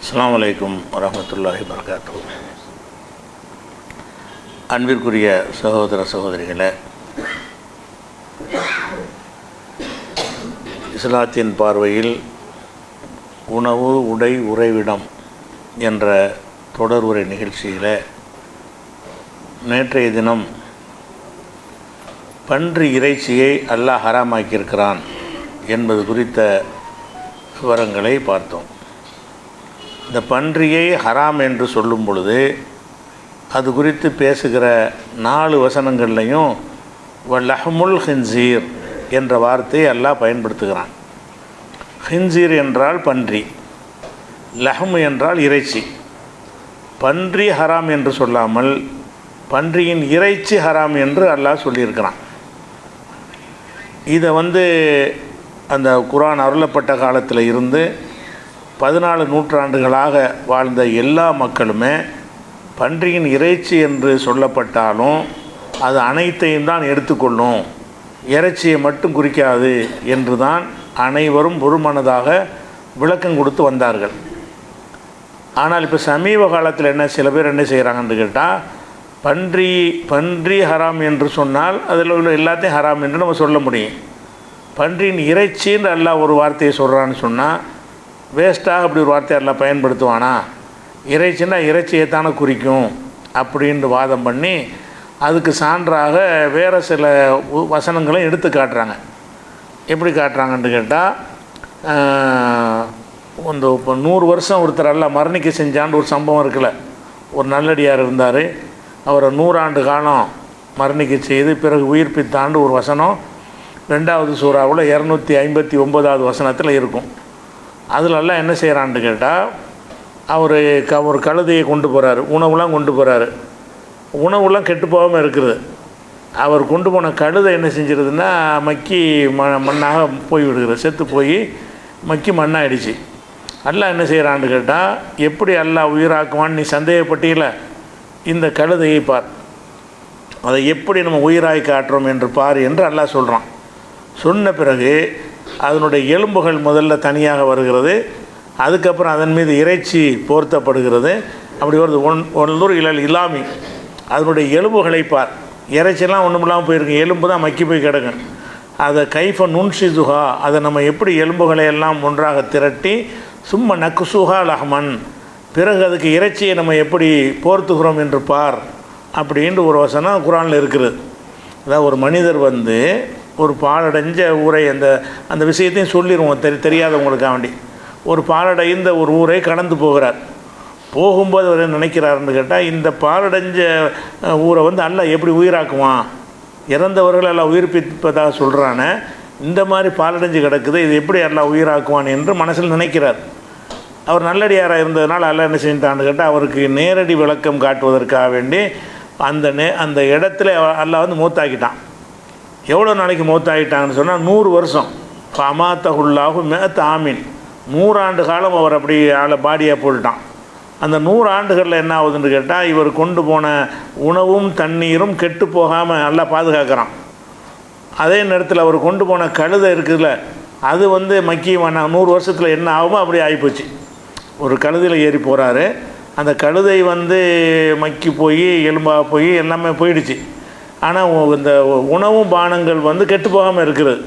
அஸ்ஸலாமு அலைக்கும் வரஹ்மத்துல்லாஹி வபரகாத்துஹு. அன்பிற்குரிய சகோதர சகோதரிகளே, இஸ்லாத்தின் பார்வையில் உணவு, உடை, உறைவிடம் என்ற தொடர் உரை நிகழ்ச்சியில் நேற்றைய தினம் பன்றி இறைச்சியை அல்லாஹ் ஹராமாக்கியிருக்கிறான் என்பது குறித்த விவரங்களை பார்த்தோம். இந்த பன்றியை ஹராம் என்று சொல்லும் பொழுது அது குறித்து பேசுகிற 4 வசனங்கள்லையும் லஹ்முல் ஹின்சீர் என்ற வார்த்தையை அல்லாஹ் பயன்படுத்துகிறான். ஹின்சீர் என்றால் பன்றி, லஹ்ம் என்றால் இறைச்சி. பன்றி ஹராம் என்று சொல்லாமல் பன்றியின் இறைச்சி ஹராம் என்று அல்லாஹ் சொல்லியிருக்கிறான். இதை அந்த குர்ஆன் அருளப்பட்ட காலத்தில் இருந்து 14 நூற்றாண்டுகளாக வாழ்ந்த எல்லா மக்களுமே பன்றியின் இறைச்சி என்று சொல்லப்பட்டாலும் அது அனைத்தையும் தான் எடுத்துக்கொள்ளும், இறைச்சியை மட்டும் குறிக்காது என்று தான் அனைவரும் ஒருமனதாக விளக்கம் கொடுத்து வந்தார்கள். ஆனால் இப்போ சமீப காலத்தில் சில பேர் என்ன செய்கிறாங்கன்னு கேட்டால், பன்றி ஹராம் என்று சொன்னால் அதில் உள்ள எல்லாத்தையும் ஹராம் என்று நம்ம சொல்ல முடியும். பன்றியின் இறைச்சின்னு அல்லாஹ் ஒரு வார்த்தையை சொல்கிறான்னு சொன்னால் வேஸ்ட்டாக அப்படி ஒரு வார்த்தையை எல்லாம் பயன்படுத்துவானா? இறைச்சின்னா இறைச்சியை தானே குறிக்கும் அப்படின்னு வாதம் பண்ணி அதுக்கு சான்றாக வேறு சில வசனங்களும் எடுத்து காட்டுறாங்க. எப்படி காட்டுறாங்கன்னு கேட்டால், இப்போ 100 வருஷம் ஒருத்தர் எல்லாம் மரணிக்க செஞ்சான்னு ஒரு சம்பவம் இருக்குல்ல. ஒரு நல்லடியார் இருந்தார், அவரை 100 ஆண்டு காலம் மரணிக்க செய்து பிறகு உயிர்ப்பித்தாண்டு ஒரு வசனம் 2வது சூறாவில் 259வது வசனத்தில் இருக்கும். அதிலெல்லாம் என்ன செய்கிறான்னு கேட்டால், அவர் ஒரு கழுதையை கொண்டு போகிறாரு, உணவுலாம் கொண்டு போகிறாரு, உணவுலாம் கெட்டு போகாமல் இருக்குது. அவர் கொண்டு போன கழுதை என்ன செஞ்சிருதுன்னா மக்கி மண்ணாக போய் விடுகிறது, செத்து போய் மக்கி மண்ணாகிடுச்சு. அல்லாஹ் என்ன செய்கிறான்னு கேட்டால், எப்படி அல்லாஹ் உயிராக்குவான்னு நீ சந்தேகப்பட்டீல, இந்த கழுதையை பார், அதை எப்படி நம்ம உயிராய் காட்டுறோம் என்று பார் என்று அல்லாஹ் சொல்கிறான். சொன்ன பிறகு அதனுடைய எலும்புகள் முதல்ல தனியாக வருகிறது, அதுக்கப்புறம் அதன் மீது இறைச்சி போர்த்தப்படுகிறது. அப்படி வருது. ஒன்றூர் இலாமி, அதனுடைய எலும்புகளை பார், இறைச்சியெல்லாம் ஒன்றுமில்லாமல் போயிருக்கு, எலும்பு தான் மக்கி போய் கிடக்கும். அதை கைஃப நுன்ஷிதுஹா, அதை நம்ம எப்படி எலும்புகளை எல்லாம் ஒன்றாக திரட்டி சும்மா நக்குசுஹா லஹ்மன், பிறகு அதுக்கு இறைச்சியை நம்ம எப்படி போர்த்துகிறோம் என்று பார் அப்படின்ட்டு ஒரு வசனம் குர்ஆனில் இருக்குது. அதாவது ஒரு மனிதர் ஒரு பாலடைஞ்ச ஊரை அந்த விஷயத்தையும் சொல்லிடுவோம் தெரியாதவங்களுக்காக வேண்டி, ஒரு பாலடைந்த ஒரு ஊரை கடந்து போகிறார். போகும்போது அவர் என்ன நினைக்கிறாருன்னு கேட்டால், இந்த பாலடைஞ்ச ஊரை அல்லாஹ் எப்படி உயிராக்குவான், இறந்தவர்கள் எல்லாம் உயிர்ப்பிப்பதாக சொல்கிறானே, இந்த மாதிரி பாலடைஞ்சு கிடக்குது, இது எப்படி எல்லாம் உயிராக்குவான் என்று மனசில் நினைக்கிறார். அவர் நல்லடியாராக இருந்ததுனால அல்லாஹ் என்ன செஞ்சிட்டான்னு கேட்டால், அவருக்கு நேரடி விளக்கம் காட்டுவதற்காக வேண்டி அந்த இடத்துல அல்லாஹ் மூத்தாக்கிட்டான். எவ்வளோ நாளைக்கு மூத்தாகிட்டாங்கன்னு சொன்னால் 100 வருஷம். அமாத்தகுல்லாஹு மேத் ஆமீன், 100 ஆண்டு காலம் அவர் அப்படி பாடியாக போட்டுட்டான். அந்த 100 ஆண்டுகளில் என்ன ஆகுதுன்னு கேட்டால், இவர் கொண்டு போன உணவும் தண்ணீரும் கெட்டு போகாமல் நல்லா பாதுகாக்கிறான். அதே நேரத்தில் அவர் கொண்டு போன கழுதை இருக்குதுல்ல, அது மக்கி 100 வருஷத்தில் என்ன ஆகுமோ அப்படி ஆகிப்போச்சு. ஒரு கழுதையில் ஏறி போகிறாரு, அந்த கழுதை மக்கி போய் எலும்பாக போய் எல்லாமே போயிடுச்சு. ஆனால் இந்த உணவும் பானங்கள் கெட்டு போகாமல் இருக்கிறது.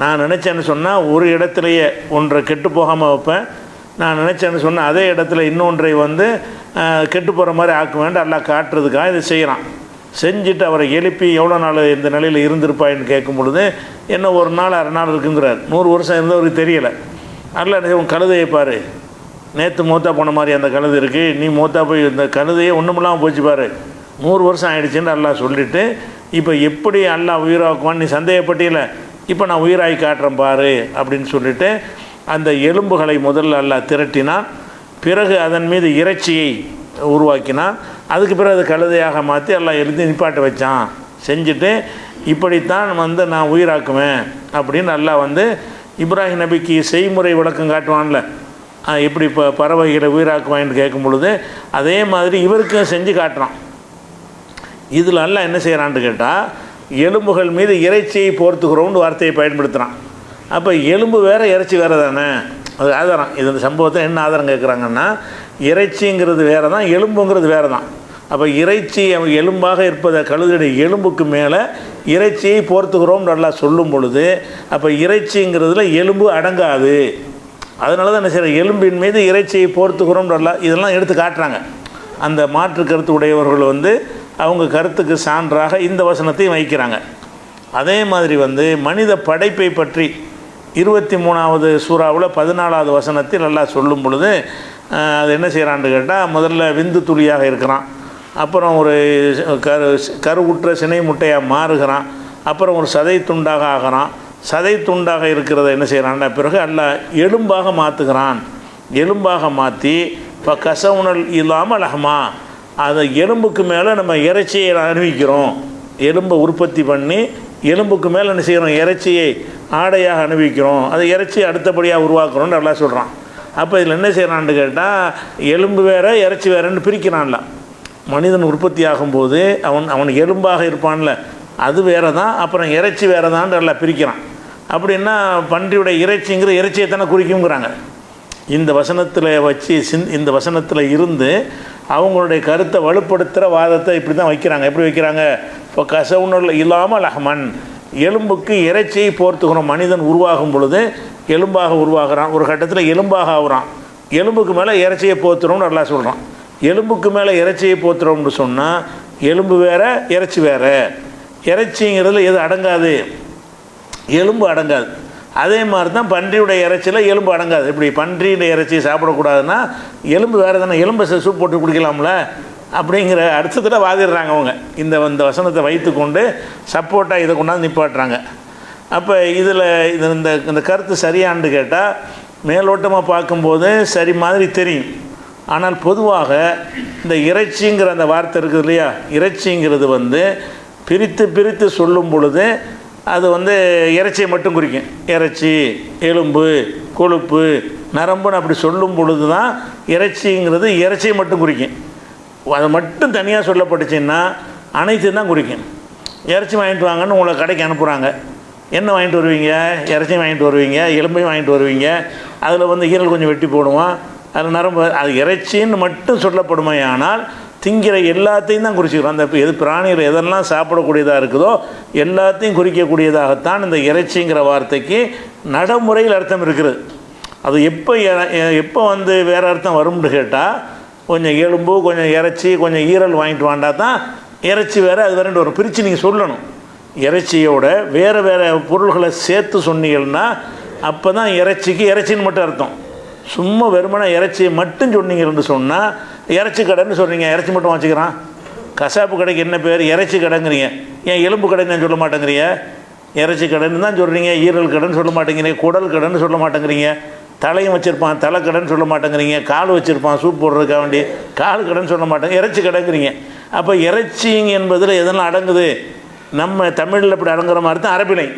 நான் நினச்சேன்னு சொன்னால் ஒரு இடத்துலையே ஒன்றை கெட்டு போகாமல் வைப்பேன், நான் நினச்சேன்னு சொன்னால் அதே இடத்துல இன்னொன்றை கெட்டு போகிற மாதிரி ஆக்க வேண்டாம் எல்லாம் காட்டுறதுக்காக இதை செய்கிறான். செஞ்சுட்டு அவரை எழுப்பி எவ்வளோ நாள் இந்த நிலையில் இருந்திருப்பாயின்னு கேட்கும் பொழுது என்ன 1 நாள் 1/2 நாள் இருக்குங்கிறார். 100 வருஷம் இருந்தவருக்கு தெரியலை. அல்ல கழுதையை பாரு, நேற்று மூத்தா போன மாதிரி அந்த கழுதை இருக்குது, நீ மூத்தா போய் இந்த கழுதையே ஒன்றுமில்லாமல் போச்சு பாரு, 100 வருஷம் ஆகிடுச்சின்னு அல்லாஹ் சொல்லிவிட்டு, இப்போ எப்படி அல்லாஹ் உயிராக்குவான்னு நீ சந்தேகப்பட்டீல, இப்போ நான் உயிராகி காட்டுறேன் பாரு அப்படின்னு சொல்லிவிட்டு அந்த எலும்புகளை முதல்ல அல்லாஹ் திரட்டினான். பிறகு அதன் மீது இறைச்சியை உருவாக்கினான். அதுக்கு பிறகு அது கழுதையாக மாற்றி எல்லாம் எழுதி நிப்பாட்ட வச்சான். செஞ்சுட்டு இப்படித்தான் நான் உயிராக்குவேன் அப்படின்னு அல்லாஹ் இப்ராஹிம் நபிக்கு செய்முறை விளக்கம் காட்டுவான்ல, எப்படி இப்போ பறவைகளை உயிராக்குவான்னு கேட்கும் பொழுது அதே மாதிரி இவருக்கும் செஞ்சு காட்டுறான். இதில் அல்லாஹ் என்ன செய்கிறான்னு கேட்டால், எலும்புகள் மீது இறைச்சியை போர்த்துக்கிறோம்னு வார்த்தையை பயன்படுத்துகிறான். அப்போ எலும்பு வேறு இறைச்சி வேறு தானே. அது ஆதாரம். இது இந்த சம்பவத்தை என்ன ஆதாரம் கேட்குறாங்கன்னா, இறைச்சிங்கிறது வேறு தான், எலும்புங்கிறது வேறு தான். அப்போ இறைச்சி எலும்பாக இருப்பதை கழுதையுடைய எலும்புக்கு மேலே இறைச்சியை போர்த்துக்கிறோம் நல்லா சொல்லும் பொழுது, அப்போ இறைச்சிங்கிறதுல எலும்பு அடங்காது. அதனால தான் என்ன செய்கிற, எலும்பின் மீது இறைச்சியை போர்த்துக்கிறோம் நல்லா இதெல்லாம் எடுத்து காட்டுறாங்க. அந்த மாற்று கருத்து உடையவர்கள் அவங்க கருத்துக்கு சான்றாக இந்த வசனத்தையும் வைக்கிறாங்க. அதே மாதிரி மனித படைப்பை பற்றி 23வது சூறாவில் 14வது வசனத்தில் நல்லா சொல்லும் பொழுது அது என்ன செய்கிறான்னு கேட்டால், முதல்ல விந்து துளியாக இருக்கிறான், அப்புறம் ஒரு கருவுற்ற சினை முட்டையாக மாறுகிறான், அப்புறம் ஒரு சதை துண்டாக ஆகிறான். சதை துண்டாக இருக்கிறத என்ன செய்கிறான்னா பிறகு அல்லாஹ் எலும்பாக மாற்றுகிறான். எலும்பாக மாற்றி இப்போ கசவுனல் இல்லாமல் அலஹமா, அதை எலும்புக்கு மேலே நம்ம இறைச்சியை அணிவிக்கிறோம். எலும்பை உற்பத்தி பண்ணி எலும்புக்கு மேலே என்ன செய்கிறோம், இறைச்சியை ஆடையாக அணிவிக்கிறோம். அதை இறைச்சி அடுத்தபடியாக உருவாக்குறோன்னு நல்லா சொல்கிறான். அப்போ இதில் என்ன செய்கிறான்னு கேட்டால், எலும்பு வேறு இறைச்சி வேறுன்னு பிரிக்கிறான்ல. மனிதன் உற்பத்தி ஆகும்போது அவன் எலும்பாக இருப்பான்ல, அது வேறு தான், அப்புறம் இறைச்சி வேறு தான் நல்லா பிரிக்கிறான். அப்படின்னா பன்றியுடைய இறைச்சிங்கிற இறைச்சியை தானே குறிக்குங்கிறாங்க. இந்த வசனத்தில் வச்சு இந்த வசனத்தில் இருந்து அவங்களுடைய கருத்தை வலுப்படுத்துகிற வாதத்தை இப்படி தான் வைக்கிறாங்க. எப்படி வைக்கிறாங்க, இப்போ கசவுனல் இல்லாமல் அஹ்மன், எலும்புக்கு இறைச்சியை போர்த்துக்கிறோம். மனிதன் உருவாகும் பொழுது எலும்பாக உருவாகிறான், ஒரு கட்டத்தில் எலும்பாக ஆகுறான், எலும்புக்கு மேலே இறைச்சியை போர்த்துறோம்னு நல்லா சொல்கிறான். எலும்புக்கு மேலே இறைச்சியை போத்துறோம்னு சொன்னால் எலும்பு வேறு இறைச்சி வேறு. இறைச்சிங்கிறதுல எது அடங்காது, எலும்பு அடங்காது. அதே மாதிரி தான் பன்றியுடைய இறைச்சியில் எலும்பு அடங்காது. இப்படி பன்றியுடைய இறைச்சி சாப்பிடக்கூடாதுன்னா எலும்பு வேறு தானே, எலும்பை சூப் போட்டு குடிக்கலாம்ல அப்படிங்கிற அர்த்தத்தில் வாதிடுறாங்க அவங்க. இந்த வசனத்தை வைத்து கொண்டு சப்போர்ட்டாக இதை கொண்டாந்து நிப்பாட்டுறாங்க. அப்போ இதில் இந்த கருத்து சரியான்னு கேட்டால் மேலோட்டமாக பார்க்கும்போது சரி மாதிரி தெரியும். ஆனால் பொதுவாக இந்த இறைச்சிங்கிற அந்த வார்த்தை இருக்குது இல்லையா, இறைச்சிங்கிறது பிரித்து பிரித்து சொல்லும் பொழுது அது இறைச்சியை மட்டும் குறிக்கும். இறைச்சி, எலும்பு, கொழுப்பு, நரம்புன்னு அப்படி சொல்லும் பொழுது தான் இறைச்சிங்கிறது இறைச்சியை மட்டும் குறிக்கும். அதை மட்டும் தனியாக சொல்லப்பட்டுச்சுன்னா அனைத்தையும் தான் குறிக்கும். இறைச்சி வாங்கிட்டு வாங்கன்னு உங்களை கடைக்கு அனுப்புகிறாங்க. என்ன வாங்கிட்டு வருவீங்க, இறைச்சியும் வாங்கிட்டு வருவீங்க, எலும்பையும் வாங்கிட்டு வருவீங்க. அதில் ஈரல் கொஞ்சம் வெட்டி போடுவோம், அது நரம்பு, அது இறைச்சின்னு மட்டும் சொல்லப்படுமே. ஆனால் திங்கிற எல்லாத்தையும் தான் குறிச்சிக்கிறோம். அந்த எது பிராணிகள் எதெல்லாம் சாப்பிடக்கூடியதாக இருக்குதோ எல்லாத்தையும் குறிக்கக்கூடியதாகத்தான் இந்த இறைச்சிங்கிற வார்த்தைக்கு நடைமுறையில் அர்த்தம் இருக்கிறது. அது எப்போ வேறு அர்த்தம் வரும்னு கேட்டால், கொஞ்சம் எலும்பு, கொஞ்சம் இறைச்சி, கொஞ்சம் ஈரல் வாங்கிட்டு வாண்டா தான் இறைச்சி வேறு அது வேறுண்டு வரும். பிரித்து நீங்கள் சொல்லணும். இறைச்சியோட வேறு வேறு பொருள்களை சேர்த்து சொன்னீங்கன்னா அப்போ தான் இறைச்சிக்கு இறைச்சின்னு மட்டும் அர்த்தம். சும்மா வெறுமனை இறைச்சியை மட்டும் சொன்னீங்கன்னு சொன்னால் இறைச்சி கடைன்னு சொல்கிறீங்க, இறைச்சி மட்டும் வச்சுக்கிறான். கசாப்பு கடைக்கு என்ன பேர், இறைச்சி கடைங்கிறீங்க. ஏன் எலும்பு கடைன்னு நான் சொல்ல மாட்டேங்கிறீங்க, இறைச்சி கடைன்னு தான் சொல்கிறீங்க. ஈரல் கடைன்னு சொல்ல மாட்டேங்கிறீங்க, குடல் கடைன்னு சொல்ல மாட்டேங்கிறீங்க. தலையும் வச்சுருப்பான், தலை கடைன்னு சொல்ல மாட்டேங்கிறீங்க. கால் வச்சுருப்பான் சூப் போடுறதுக்காக வேண்டி, கால் கடைன்னு சொல்ல மாட்டேங்க, இறைச்சி கடைங்கிறீங்க. அப்போ இறைச்சிங்க என்பதில் எதெல்லாம் அடங்குது, நம்ம தமிழில் இப்படி அடங்குற மாதிரி தான் அரபிலை.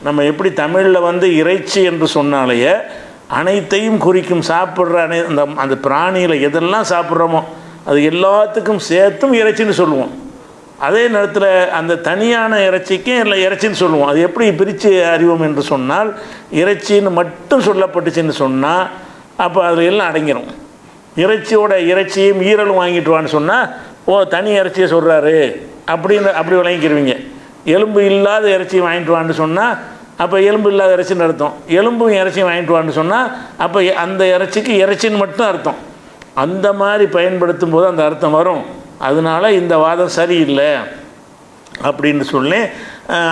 நம்ம எப்படி தமிழில் இறைச்சி என்று சொன்னாலேயே அனைத்தையும் குறிக்கும். சாப்பிட்ற அந்த பிராணியில் எதெல்லாம் சாப்பிட்றோமோ அது எல்லாத்துக்கும் சேர்த்தும் இறைச்சின்னு சொல்லுவோம். அதே நேரத்தில் அந்த தனியான இறைச்சிக்கும் இல்லை இறைச்சின்னு சொல்லுவோம். அது எப்படி பிரித்து அறிவோம் என்று சொன்னால், இறைச்சின்னு மட்டும் சொல்லப்பட்டுச்சுன்னு சொன்னால் அப்போ அதில் எல்லாம் அடங்கிடும். இறைச்சியோட இறைச்சியும் ஈரலும் வாங்கிட்டு வான்னு சொன்னால், ஓ தனி இறைச்சியை சொல்கிறாரு அப்படி விளங்கிக்கிடுவீங்க. எலும்பு இல்லாத இறைச்சியை வாங்கிட்டு வான்னு சொன்னால் அப்போ எலும்பு இல்லாத இறைச்சின்னு அர்த்தம். எலும்பும் இறைச்சியும் வாங்கிட்டு வான்னு சொன்னால் அப்போ அந்த இறைச்சிக்கு இறைச்சின்னு மட்டும் அர்த்தம். அந்த மாதிரி பயன்படுத்தும் போது அந்த அர்த்தம் வரும். அதனால் இந்த வாதம் சரியில்லை அப்படின்னு சொல்லி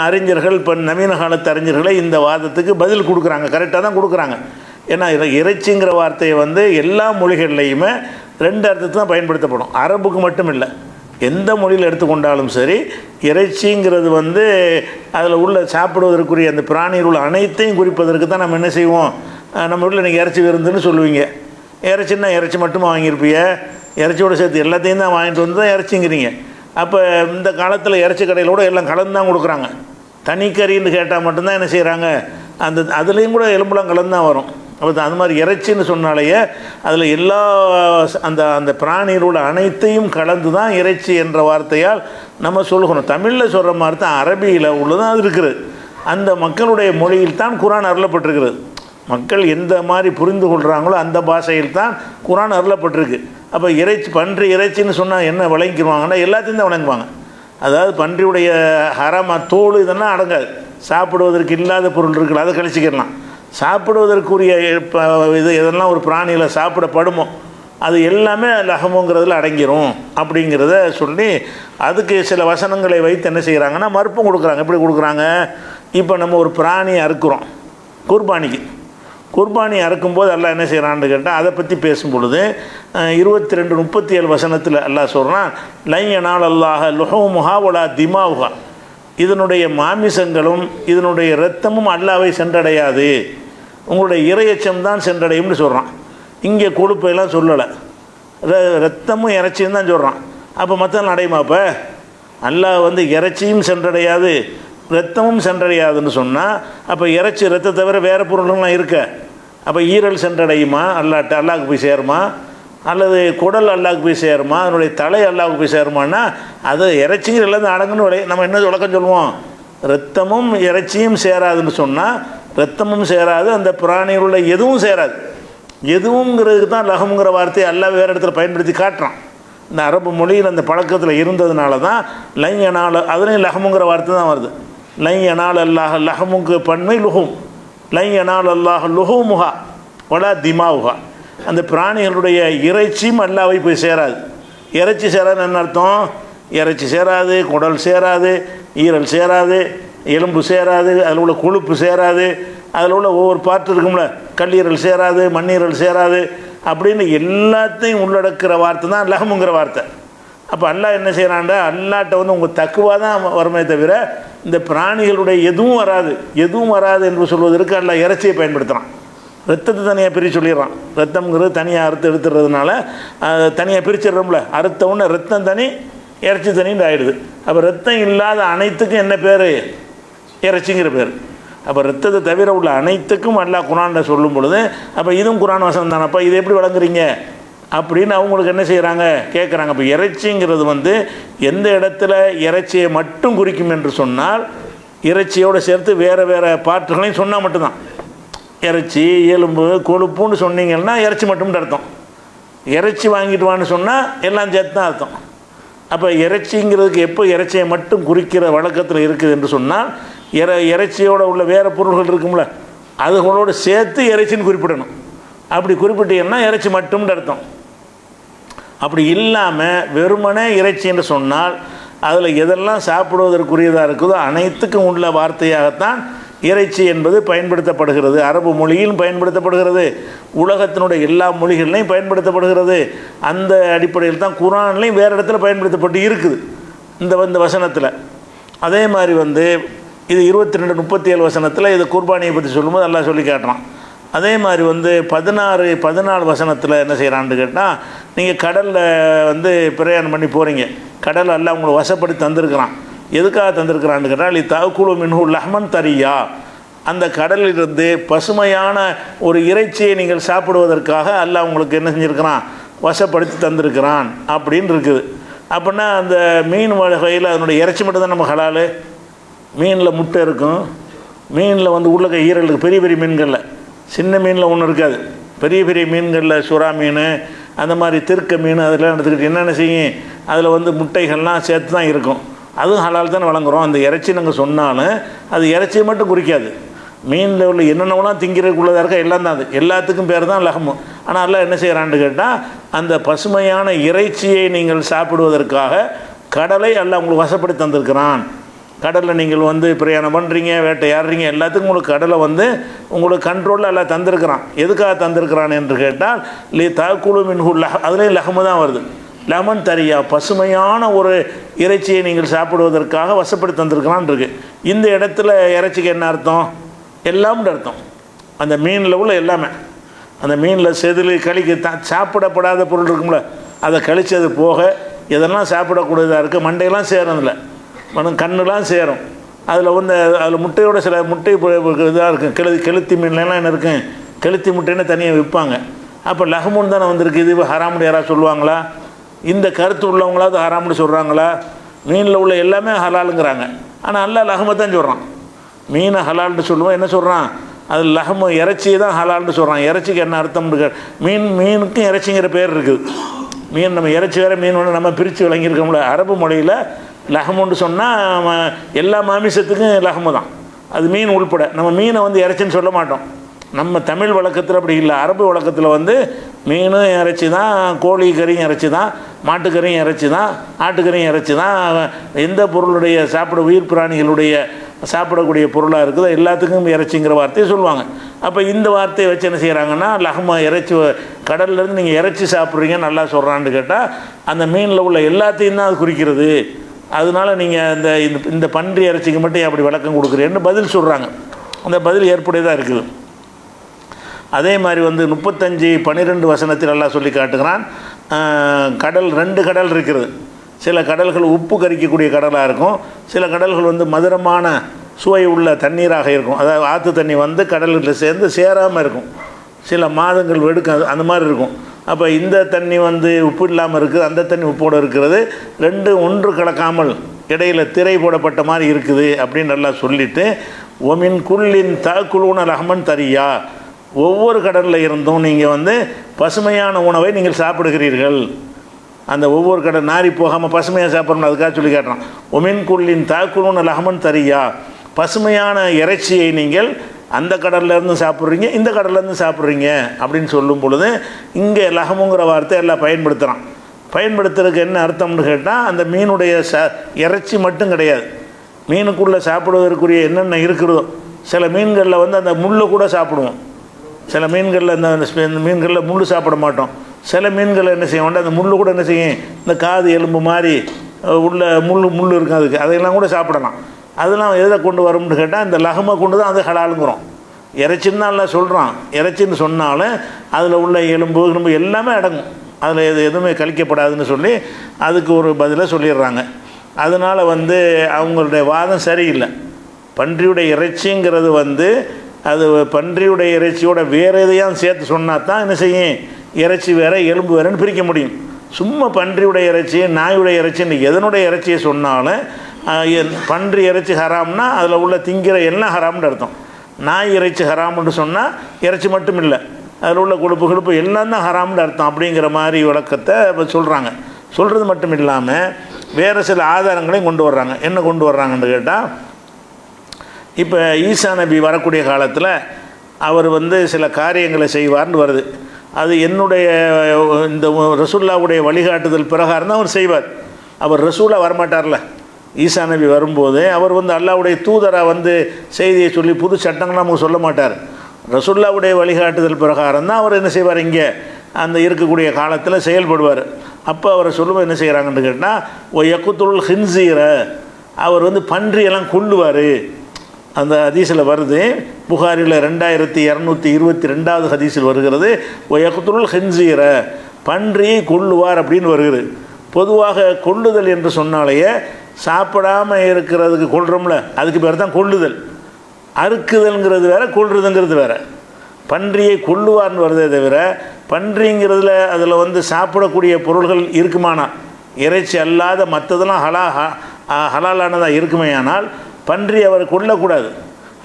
அறிஞர்கள், இப்போ நவீன காலத்து அறிஞர்களை இந்த வாதத்துக்கு பதில் கொடுக்குறாங்க. கரெக்டாக தான் கொடுக்குறாங்க. ஏன்னா இறைச்சிங்கிற வார்த்தையை எல்லா மொழிகள்லையுமே ரெண்டு அர்த்தத்தை தான் பயன்படுத்தப்படும். அரபுக்கு மட்டும் இல்லை, எந்த மொழியில் எடுத்துக்கொண்டாலும் சரி இறைச்சிங்கிறது அதில் உள்ள சாப்பிடுவதற்குரிய அந்த பிராணியில் உள்ள அனைத்தையும் குறிப்பதற்கு தான் நம்ம என்ன செய்வோம், நம்ம வீட்டில் நீங்கள் இறைச்சி விருந்துன்னு சொல்லுவீங்க. இறைச்சின்னா இறைச்சி மட்டும் வாங்கியிருப்பீங்க, இறைச்சியோடு சேர்த்து எல்லாத்தையும் தான் வாங்கிட்டு வந்து தான் இறைச்சிங்கிறீங்க. அப்போ இந்த காலத்தில் இறைச்சி கடையிலோடு எல்லாம் கலந்து தான் கொடுக்குறாங்க. தனிக்கறின்னு கேட்டால் மட்டும்தான் என்ன செய்கிறாங்க, அதுலேயும் கூட எலும்புலாம் கலந்து தான் வரும். அப்போ அது மாதிரி இறைச்சின்னு சொன்னாலேயே அதில் எல்லா அந்த பிராணிகளோட அனைத்தையும் கலந்து தான் இறைச்சி என்ற வார்த்தையால் நம்ம சொல்லுகிறோம். தமிழில் சொல்கிற மாதிரி தான் அரபியில் உள்ளதான் அது இருக்கிறது. அந்த மக்களுடைய மொழியில் தான் குர்ஆன் அருளப்பட்டிருக்கிறது. மக்கள் எந்த மாதிரி புரிந்து கொள்கிறாங்களோ அந்த பாஷையில் தான் குர்ஆன் அருளப்பட்டிருக்கு. அப்போ பன்றி இறைச்சின்னு சொன்னால் என்ன விளங்கிக்குவாங்கன்னா எல்லாத்தையும் தான் விளங்குவாங்க. அதாவது பன்றியுடைய ஹராமா தோல் இதெல்லாம் அடங்காது. சாப்பிடுவதற்கு இல்லாத பொருள் இருக்குல்ல, அதை கழிச்சிக்கிடலாம். சாப்பிடுவதற்குரிய இது எதெல்லாம் ஒரு பிராணியில் சாப்பிடப்படுமோ அது எல்லாமே லஹமுங்கிறதுல அடங்கிரும் அப்படிங்கிறத சொல்லி அதுக்கு சில வசனங்களை வைத்து என்ன செய்கிறாங்கன்னா மறுப்பும் கொடுக்குறாங்க. எப்படி கொடுக்குறாங்க? இப்போ நம்ம ஒரு பிராணியை அறுக்கிறோம், குர்பானி அறுக்கும்போது அல்லாஹ் என்ன செய்கிறான்னு கேட்டால் அதை பற்றி பேசும் பொழுது 22:37 வசனத்தில் அல்லாஹ் சொல்கிறான், லையனால் அல்லாஹ லுஹூமுஹா வலா திமாவுஹா, இதனுடைய மாமிசங்களும் இதனுடைய இரத்தமும் அல்லாவை சென்றடையாது, உங்களுடைய இறையச்சம் தான் சென்றடையும்னு சொல்கிறான். இங்கே கொழுப்பையெல்லாம் சொல்லலை, ரத்தமும் இறைச்சியும் தான் சொல்கிறான். அப்போ மற்றெல்லாம் அடையுமா? அப்போ அல்லாஹ் இறைச்சியும் சென்றடையாது ரத்தமும் சென்றடையாதுன்னு சொன்னால் அப்போ இறைச்சி ரத்தத்தை தவிர வேறு பொருள்கள்லாம் இருக்க. அப்போ ஈரல் சென்றடையுமா? அல்லாஹ்க்கு போய் சேருமா? அல்லது குடல் அல்லாஹ்க்கு போய் சேருமா? அதனுடைய தலை அல்லாஹ்க்கு போய் சேருமான்னா அது இறைச்சிங்க எல்லாம் அடங்குன்னு நம்ம என்ன விளக்கம் சொல்லுவோம்? ரத்தமும் இறைச்சியும் சேராதுன்னு சொன்னால் ரத்தமும் சேராது, அந்த பிராணிகளுள்ள எதுவும் சேராது. எதுவுங்கிறதுக்கு தான் லஹமுங்கிற வார்த்தையை அல்லாஹ் வேறு இடத்துல பயன்படுத்தி காட்டுறான். இந்த அரபு மொழியில் அந்த பழக்கத்தில் இருந்ததுனால தான் லையனால் அதுலேயும் லஹமுங்கிற வார்த்தை தான் வருது. லையனால் அல்லாஹ் லஹமுக்கு பன்மை லுஹும், லையனால் அல்லாஹ் லுஹூமுஹா வலா திமாவுஹா, அந்த பிராணிகளுடைய இறைச்சியும் அல்லாவை போய் சேராது. இறைச்சி சேராதுன்னு என்ன அர்த்தம்? இறைச்சி சேராது, குடல் சேராது, ஈரல் சேராது, எலும்பு சேராது, அதில் உள்ள கொழுப்பு சேராது, அதில் உள்ள ஒவ்வொரு பார்ட்டு இருக்கும்ல, கல்லீரல் சேராது, மண்ணீரல் சேராது, அப்படின்னு எல்லாத்தையும் உள்ளடக்கிற வார்த்தை தான் லஹமுங்கிற வார்த்தை. அப்போ அல்லாஹ் என்ன செய்கிறான்டா, அல்லாட்ட உங்கள் தக்குவா தான் வருமே தவிர இந்த பிராணிகளுடைய எதுவும் வராது என்று சொல்வதற்கு அல்லாஹ் இறைச்சியை பயன்படுத்துகிறான். ரத்தத்தை தனியாக பிரித்து சொல்லிடுறான். ரத்தம்ங்கிறது தனியாக அறுத்து எடுத்துடுறதுனால தனியாக பிரிச்சிடுறோம்ல, அறுத்த உடனே ரத்தம் தனி இறைச்சி தனின்னு ஆகிடுது. அப்போ ரத்தம் இல்லாத அனைத்துக்கும் என்ன பேர்? இறைச்சிங்கிற பேர். அப்போ ரத்தத்தை தவிர உள்ள அனைத்துக்கும் அல்லாஹ் குர்ஆனில் சொல்லும் பொழுது அப்போ இதுவும் குர்ஆன் வசனம் தானப்பா, இது எப்படி வழங்குறீங்க அப்படின்னு அவங்களுக்கு என்ன செய்கிறாங்க, கேட்குறாங்க. அப்போ இறைச்சிங்கிறது எந்த இடத்துல இறைச்சியை மட்டும் குறிக்கும் என்று சொன்னால் இறைச்சியோடு சேர்த்து வேறு வேறு பாட்டுகளையும் சொன்னால் மட்டும்தான். இறைச்சி, எலும்பு, கொழுப்புன்னு சொன்னீங்கன்னா இறைச்சி மட்டும்னு அர்த்தம். இறைச்சி வாங்கிட்டு வான்னு சொன்னால் எல்லாம் சேர்த்து தான் அர்த்தம். அப்போ இறைச்சிங்கிறதுக்கு எப்போ இறைச்சியை மட்டும் குறிக்கிற வழக்கத்தில் இருக்குது என்று சொன்னால் இறைச்சியோடு உள்ள வேறு பொருள்கள் இருக்கும்ல, அதுகளோடு சேர்த்து இறைச்சின்னு குறிப்பிடணும். அப்படி குறிப்பிட்டீங்கன்னா இறைச்சி மட்டும்னு அர்த்தம். அப்படி இல்லாமல் வெறுமனே இறைச்சி என்று சொன்னால் அதில் எதெல்லாம் சாப்பிடுவதற்குரியதாக இருக்குதோ அனைத்துக்கும் உள்ள வார்த்தையாகத்தான் இறைச்சி என்பது பயன்படுத்தப்படுகிறது. அரபு மொழியிலும் பயன்படுத்தப்படுகிறது, உலகத்தினுடைய எல்லா மொழிகள்லையும் பயன்படுத்தப்படுகிறது. அந்த அடிப்படையில் தான் குர்ஆன்லையும் வேறு இடத்துல பயன்படுத்தப்பட்டு இருக்குது இந்த வசனத்தில். அதே மாதிரி இது 22:37 வசனத்தில் இது குர்பானியை பற்றி சொல்லும்போது அல்லாஹ் சொல்லி காட்டுறான். அதே மாதிரி 14 வசனத்தில் என்ன செய்கிறான்னு கேட்டால், நீங்கள் கடலில் பிரயாணம் பண்ணி போகிறீங்க, கடல் அல்லாஹ் உங்களை வசப்படுத்தி தந்திருக்கிறான். எதுக்காக தந்திருக்கிறான்னு கேட்டால் தஅக்குலு மின்ஹு லஹ்மன் தரியா, அந்த கடலிலிருந்து பசுமையான ஒரு இறைச்சியை நீங்கள் சாப்பிடுவதற்காக அல்லாஹ் உங்களுக்கு என்ன செஞ்சுருக்கிறான், வசப்படுத்தி தந்திருக்கிறான் அப்படின்னு இருக்குது. அப்படின்னா அந்த மீன் வகையில் அதனுடைய இறைச்சி மட்டும் தான் நம்ம ஹலாலு. மீனில் முட்டை இருக்கும், மீனில் உள்ள ஈரலுக்கு பெரிய பெரிய மீன்களில், சின்ன மீனில் ஒன்றும் இருக்காது. பெரிய பெரிய மீன்களில் சுறா மீன், அந்த மாதிரி திருக்க மீன், அதெல்லாம் எடுத்துக்கிட்டு என்னென்ன செய்யும், அதில் முட்டைகள்லாம் சேர்த்து தான் இருக்கும். அதுவும் ஹலால் தானே வழங்குகிறோம். அந்த இறைச்சி நாங்கள் சொன்னாலும் அது இறைச்சியை மட்டும் குறிக்காது, மீனில் உள்ள என்னென்னலாம் திங்கிறதுக்குள்ளதாக இருக்க எல்லாம் தான், அது எல்லாத்துக்கும் பேர் தான் லஹமு. ஆனால் எல்லாம் என்ன செய்கிறான்னு கேட்டால், அந்த பசுமையான இறைச்சியை நீங்கள் சாப்பிடுவதற்காக கடலை எல்லாம் உங்களுக்கு வசப்படுத்தி தந்திருக்கிறான். கடலில் நீங்கள் பிரயாணம் பண்ணுறீங்க, வேட்டையாடுறீங்க, எல்லாத்துக்கும் உங்களுக்கு கடலை உங்களுக்கு கண்ட்ரோலில் எல்லாம் தந்திருக்கிறான். எதுக்காக தந்திருக்கிறான் என்று கேட்டால் தஅக்குலு மின்ஹு அதுலேயும் லஹமு தான் வருது. லெமன் தரியா, பசுமையான ஒரு இறைச்சியை நீங்கள் சாப்பிடுவதற்காக வசப்படுத்தி தந்திருக்கிறான் இருக்குது. இந்த இடத்துல இறைச்சிக்கு என்ன அர்த்தம்? எல்லாம்னு அர்த்தம். அந்த மீனில் உள்ள எல்லாமே, அந்த மீனில் செதில் கழிக்க சாப்பிடப்படாத பொருள் இருக்கும்ல, அதை கழிச்சது போக எதெல்லாம் சாப்பிடக்கூடியதாக இருக்குது, மண்டையெல்லாம் சேரும், அதில் கண்ணுலாம் சேரும். அதில் முட்டையோட சில முட்டை இதாக இருக்கும். கெளுத்தி மீன்லாம் என்ன இருக்கும், கெளுத்தி முட்டைன்னு தனியாக விற்பாங்க. அப்போ லஹமுன்னு தானே வந்திருக்கு. இது ஹராமுன்னு யாராவது சொல்லுவாங்களா? இந்த கருத்து உள்ளவங்களாவது ஹராமுன்னு சொல்கிறாங்களா? மீனில் உள்ள எல்லாமே ஹலாலுங்கிறாங்க. ஆனால் அல்லாஹ் லஹமை தான் சொல்கிறான். மீனை ஹலால்னு சொல்லுவோம். என்ன சொல்கிறான்? அது லஹமு இறைச்சி தான் ஹலால்னு சொல்கிறான். இறைச்சிக்கு என்ன அர்த்தம்னு மீனுக்கும் இறைச்சிங்கிற பேர் இருக்குது. மீன் நம்ம இறைச்சி வேறு மீன் ஒன்று நம்ம பிரித்து விளங்கியிருக்கோம்ல. அரபு மொழியில் லஹமுன்னு சொன்னால் எல்லா மாமிசத்துக்கும் லஹமு தான், அது மீன் உள்பட. நம்ம மீனை வந்து இறைச்சின்னு சொல்ல மாட்டோம். நம்ம தமிழ் வழக்கத்தில் அப்படி இல்லை. அரபு வழக்கத்தில் வந்து மீனும் இறைச்சி தான், கோழி கறியும் இறைச்சி தான், மாட்டுக்கறியும் இறைச்சி தான், ஆட்டுக்கறியும் இறைச்சி தான். எந்த பொருளுடைய உயிர் பிராணிகளுடைய சாப்பிடக்கூடிய பொருளாக இருக்குதோ எல்லாத்துக்கும் இறைச்சிங்கிற வார்த்தையை சொல்லுவாங்க. அப்போ இந்த வார்த்தையை வச்சு என்ன செய்கிறாங்கன்னா, லஹமா இறைச்சி, கடல்லேருந்து நீங்கள் இறைச்சி சாப்பிட்றீங்க நல்லா சொல்கிறான்னு கேட்டால் அந்த மீனில் உள்ள எல்லாத்தையும் தான் அது குறிக்கிறது. அதனால நீங்கள் இந்த பன்றி இறைச்சிக்கு மட்டும் அப்படி விளக்கம் கொடுக்குறேன்னு பதில் சொல்கிறாங்க. அந்த பதில் ஏற்புடையதாக இருக்குது. அதே மாதிரி வந்து 35:12 வசனத்தில் எல்லாம் சொல்லி காட்டுகிறான். கடல் 2 கடல் இருக்கிறது. சில கடல்கள் உப்பு கரிக்கக்கூடிய கடலாக இருக்கும், சில கடல்கள் வந்து மதுரமான சுவை உள்ள தண்ணீராக இருக்கும். அதாவது ஆற்று தண்ணி வந்து கடல்களில் சேர்ந்து சேராமல் இருக்கும், சில மாதங்கள் வெடுக்கும், அந்த மாதிரி இருக்கும். அப்போ இந்த தண்ணி வந்து உப்பு இல்லாமல் இருக்குது, அந்த தண்ணி உப்போடு இருக்கிறது, 2 ஒன்று கலக்காமல் இடையில் திரை போடப்பட்ட மாதிரி இருக்குது அப்படின்னு நல்லா சொல்லிவிட்டு, ஒமின் குல்லின் தாக்குலூன ரஹ்மன் தரியா, ஒவ்வொரு கடலில் இருந்தும் நீங்கள் வந்து பசுமையான உணவை நீங்கள் சாப்பிடுகிறீர்கள். அந்த ஒவ்வொரு கடல் நாரி போகாமல் பசுமையாக சாப்பிட்றோம், அதுக்காக சொல்லி காட்டுறான். ஒமின் குல்லின் தாக்குலூன ரஹ்மன் தரியா, பசுமையான இறைச்சியை நீங்கள் அந்த கடல்லேருந்து சாப்பிட்றீங்க, இந்த கடல்லேருந்து சாப்பிட்றீங்க அப்படின்னு சொல்லும் பொழுது இங்கே லஹமுங்கிற வார்த்தை எல்லாம் பயன்படுத்துகிறான். பயன்படுத்துறதுக்கு என்ன அர்த்தம்னு கேட்டால், அந்த மீனுடைய இறைச்சி மட்டும் கிடையாது, மீனுக்குள்ளே சாப்பிடுவதற்குரிய என்னென்ன இருக்கிறதோ. சில மீன்களில் வந்து அந்த முள்ளு கூட சாப்பிடுவோம், சில மீன்களில் இந்த மீன்களில் முள் சாப்பிட மாட்டோம். சில மீன்களில் என்ன செய்வோம், அந்த முள் கூட என்ன செய்யும், இந்த காது எலும்பு மாதிரி உள்ள முள் இருக்கும், அதுக்கு அதையெல்லாம் கூட சாப்பிடலாம். அதெல்லாம் எதில் கொண்டு வரும்னு கேட்டால் இந்த லஹமை கொண்டு தான் அது ஹலாலுங்கிறோம். இறைச்சின்னு தான் எல்லாம் சொல்கிறான். இறைச்சின்னு சொன்னாலும் அதில் உள்ள எலும்பு எல்லாமே அடங்கும், அதில் எதுவுமே கழிக்கப்படாதுன்னு சொல்லி அதுக்கு ஒரு பதிலை சொல்லிடுறாங்க. அதனால் வந்து அவங்களுடைய வாதம் சரியில்லை. பன்றியுடைய இறைச்சிங்கிறது வந்து அது பன்றியுடைய இறைச்சியோட வேறு எதையும் சேர்த்து சொன்னால் தான் என்ன செய்யும், இறைச்சி வேறு எலும்பு வேறுன்னு பிரிக்க முடியும். சும்மா பன்றியுடைய இறைச்சி நாயுடைய இறைச்சின்னு எதனுடைய இறைச்சியை சொன்னாலும் பன்றி இறைச்சி ஹராம்னா அதில் உள்ள திங்கிற எல்லாம் ஹராம்னு அர்த்தம். நாய் இறைச்சி ஹராம்னு சொன்னால் இறைச்சி மட்டும் இல்லை, அதில் உள்ள கொழுப்பு எல்லாம் தான் ஹராம்னு அர்த்தம். அப்படிங்கிற மாதிரி விளக்கத்தை சொல்கிறாங்க. சொல்கிறது மட்டும் இல்லாமல் வேறு சில ஆதாரங்களையும் கொண்டு வர்றாங்க. என்ன கொண்டு வர்றாங்கன்னு கேட்டால், இப்போ ஈசா நபி வரக்கூடிய காலத்தில் அவர் வந்து சில காரியங்களை செய்வார்னு வருது. அது என்னுடைய இந்த ரசூல்லாவுடைய வழிகாட்டுதல் பிரகாரம் தான் அவர் செய்வார். அவர் ரசூலாக வரமாட்டார்ல, ஈசா நபி வரும்போது அவர் வந்து அல்லாவுடைய தூதராக வந்து செய்தியை சொல்லி புது சட்டங்கள் நமக்கு சொல்ல மாட்டார். ரசூல்லாவுடைய வழிகாட்டுதல் பிரகாரம் தான் அவர் என்ன செய்வார், இங்கே அந்த இருக்கக்கூடிய காலத்தில் செயல்படுவார். அப்போ அவரை சொல்லும்போது என்ன செய்கிறாங்கன்னு கேட்டால், ஓ யக்குத்துல் ஹின்சீர, அவர் வந்து பன்றியெல்லாம் கொல்லுவார். அந்த ஹதீஸில் வருது, புகாரில் 2222 ஹதீஸில் வருகிறது, ஓ யக்குத்துல் ஹின்சீர, பன்றியை கொல்லுவார் அப்படின்னு வருகிறது. பொதுவாக கொல்லுதல் என்று சொன்னாலேயே சாப்பிடாமல் இருக்கிறதுக்கு கொல்றோம்ல, அதுக்கு பேர் தான் கொல்லுதல். அறுக்குதல்ங்கிறது வேறு, கொல்றதுங்கிறது வேறு. பன்றியை கொல்லுவார்னு வருதே தவிர, பன்றிங்கிறதுல அதில் வந்து சாப்பிடக்கூடிய பொருள்கள் இருக்குமானா, இறைச்சி அல்லாத மற்றதெல்லாம் ஹலாலானதாக இருக்குமே, ஆனால் பன்றி அவர் கொல்லக்கூடாது.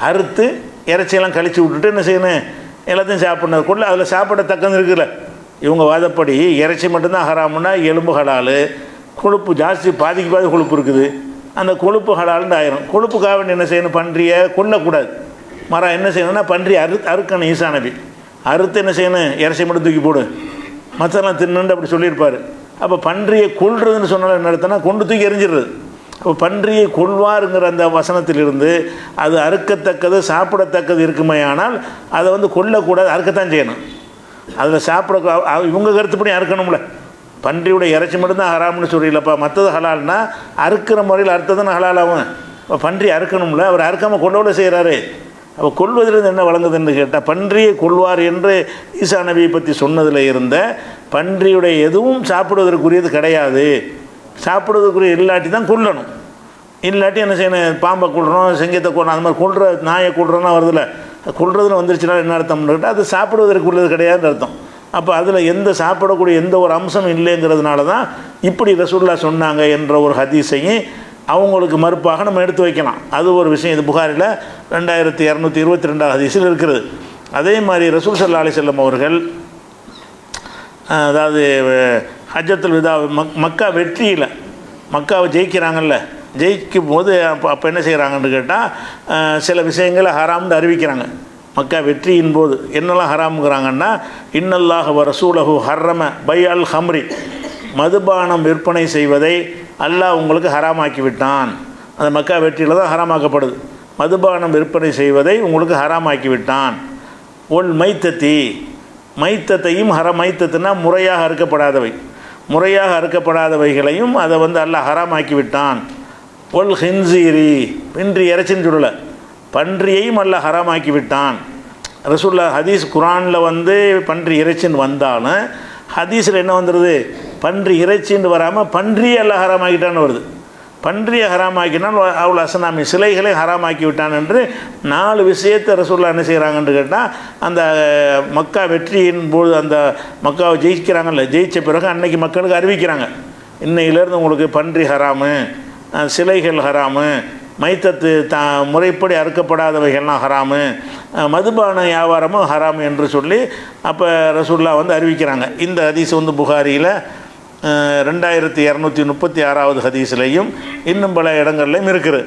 அறுத்து இறைச்சியெல்லாம் கழித்து விட்டுட்டு என்ன செய்யணும், எல்லாத்தையும் சாப்பிட்ணும். கொள்ள அதில் சாப்பிடத்தக்கது இருக்குல்ல. இவங்க வாதப்படி இறைச்சி மட்டும்தான் ஹராமுன்னா எலும்பு ஹலால், கொழுப்பு ஜாஸ்தி, பாதிக்கு பாதி கொழுப்பு இருக்குது, அந்த கொழுப்பு ஹலால்னு ஆயிரும். கொழுப்புக்காக வேண்டி என்ன செய்யணும், பன்றியை கொல்லக்கூடாது. மரம் என்ன செய்யணும்னா பன்றி அறுக்கணும். ஈசா நபி அறுத்து என்ன செய்யணும், இறைச்சி மட்டும் தூக்கி போடு, மற்றெல்லாம் தின்னுண்டு அப்படி சொல்லியிருப்பார். அப்போ பன்றியை கொல்றதுன்னு சொன்னாலும் என்ன அர்த்தம்னா கொண்டு தூக்கி எரிஞ்சிடுறது. அப்போ பன்றியை கொல்வாருங்கிற அந்த வசனத்திலிருந்து அது அறுக்கத்தக்கது சாப்பிடத்தக்கது இருக்குமே, ஆனால் அதை வந்து கொல்லக்கூடாது, அறுக்கத்தான் செய்யணும். அதில் சாப்பிட இவங்க கருத்துப்படி அறுக்கணும்ல. பன்றியோட இறைச்சி மட்டும்தான் ஹராம்னு சொல்லிடலப்பா, மற்றது ஹலால்னா அறுக்கிற முறையில் அறுத்ததுன்னு ஹலாலாகும். இப்போ பன்றி அறுக்கணும்ல, அவர் அறுக்காமல் கொல்லோடு செய்கிறாரு. அப்போ கொல்வதிலிருந்து என்ன வழங்குதுன்னு கேட்டால், பன்றியை கொல்வார் என்று ஈசா நபியை பற்றி சொன்னதில் இருந்த பன்றியுடைய எதுவும் சாப்பிடுவதற்குரியது கிடையாது. சாப்பிடுவதற்குரிய இல்லாட்டி தான் கொல்லணும். இல்லாட்டி என்ன செய்யணும், பாம்பை கொள்றோம், சிங்கத்தை கொள்றோம், அந்த மாதிரி கொள்கிற நாயை கொள்றோன்னா வருதில்ல, கொள்றதுன்னு வந்துருச்சுன்னா என்ன அர்த்தம்னு கேட்டால் அது சாப்பிடுவதற்குள்ளது கிடையாதுன்னு அர்த்தம். அப்போ அதில் எந்த சாப்பிடக்கூடிய எந்த ஒரு அம்சம் இல்லைங்கிறதுனால தான் இப்படி ரசூலுல்லாஹ் சொன்னாங்க என்ற ஒரு ஹதீஸையும் அவங்களுக்கு மறுப்பாக நம்ம எடுத்து வைக்கலாம். அது ஒரு விஷயம். இது புகாரில் 2222 ஹதீஸில் இருக்கிறது. அதே மாதிரி ரசூல் ஸல்லல்லாஹு அலைஹி வஸல்லம் அவர்கள் அதாவது ஹஜ்ஜத்துல் விதா மக்கா வெற்றியில் மக்காவை ஜெயிக்கிறாங்கல்ல, ஜெயிக்கும் போது அப்போ என்ன செய்கிறாங்கன்னு கேட்டால் சில விஷயங்களை ஹராம்னு அறிவிக்கிறாங்க. மக்கா வெற்றியின் போது என்னெல்லாம் ஹராமுங்கிறாங்கன்னா, இன்னல்லாஹ வ ரசூலஹு ஹர்ரம பை அல் ஹம்ரி, மதுபானம் விற்பனை செய்வதை அல்லாஹ் உங்களுக்கு ஹராமாக்கி விட்டான். அந்த மக்கா வெற்றியில் தான் ஹராமாக்கப்படுது. மதுபானம் விற்பனை செய்வதை உங்களுக்கு ஹராமாக்கி விட்டான். ஒல் மைத்தத்தி, மைத்தத்தையும் மைத்தத்துனா முறையாக அறுக்கப்படாதவை, முறையாக அறுக்கப்படாதவைகளையும் அதை அல்லாஹ் ஹராமாக்கி விட்டான். ஒல் ஹின்சீரி, பன்றி இறைச்சின்னு சொல்லலை, பன்றியையும் அல்லாஹ் ஹராமாக்கி விட்டான். ரசூலுல்லாஹ் ஹதீஸ் குரானில் பன்றி இறைச்சின்னு வந்தாலும் ஹதீஸில் என்ன வந்துடுது, பன்றி இறைச்சின்னு வராமல் பன்றியை அல்லாஹ் ஹராமாக்கிட்டான்னு வருது. பன்றியை ஹராமாக்கினால் அவ்வளோ அசனாமி சிலைகளை ஹராமாக்கி விட்டான் என்று 4 விஷயத்தை ரசூலுல்லாஹ் என்ன செய்கிறாங்கன்னு கேட்டால், அந்த மக்கா வெற்றியின் போது அந்த மக்காவை ஜெயிக்கிறாங்கல்ல, ஜெயித்த பிறகு அன்னைக்கு மக்களுக்கு அறிவிக்கிறாங்க, இன்னையிலேருந்து உங்களுக்கு பன்றி ஹராமு, சிலைகள் ஹராமு, மைத்தத்து முறைப்படி அறுக்கப்படாதவைகள்லாம் ஹராமு, மதுபான வியாபாரமும் ஹராமு என்று சொல்லி அப்போ ரசூலுல்லாஹ் அறிவிக்கிறாங்க. இந்த ஹதீஸ் புகாரியில் 2236 ஹதீஸ்லையும் இன்னும் பல இடங்கள்லையும் இருக்குது.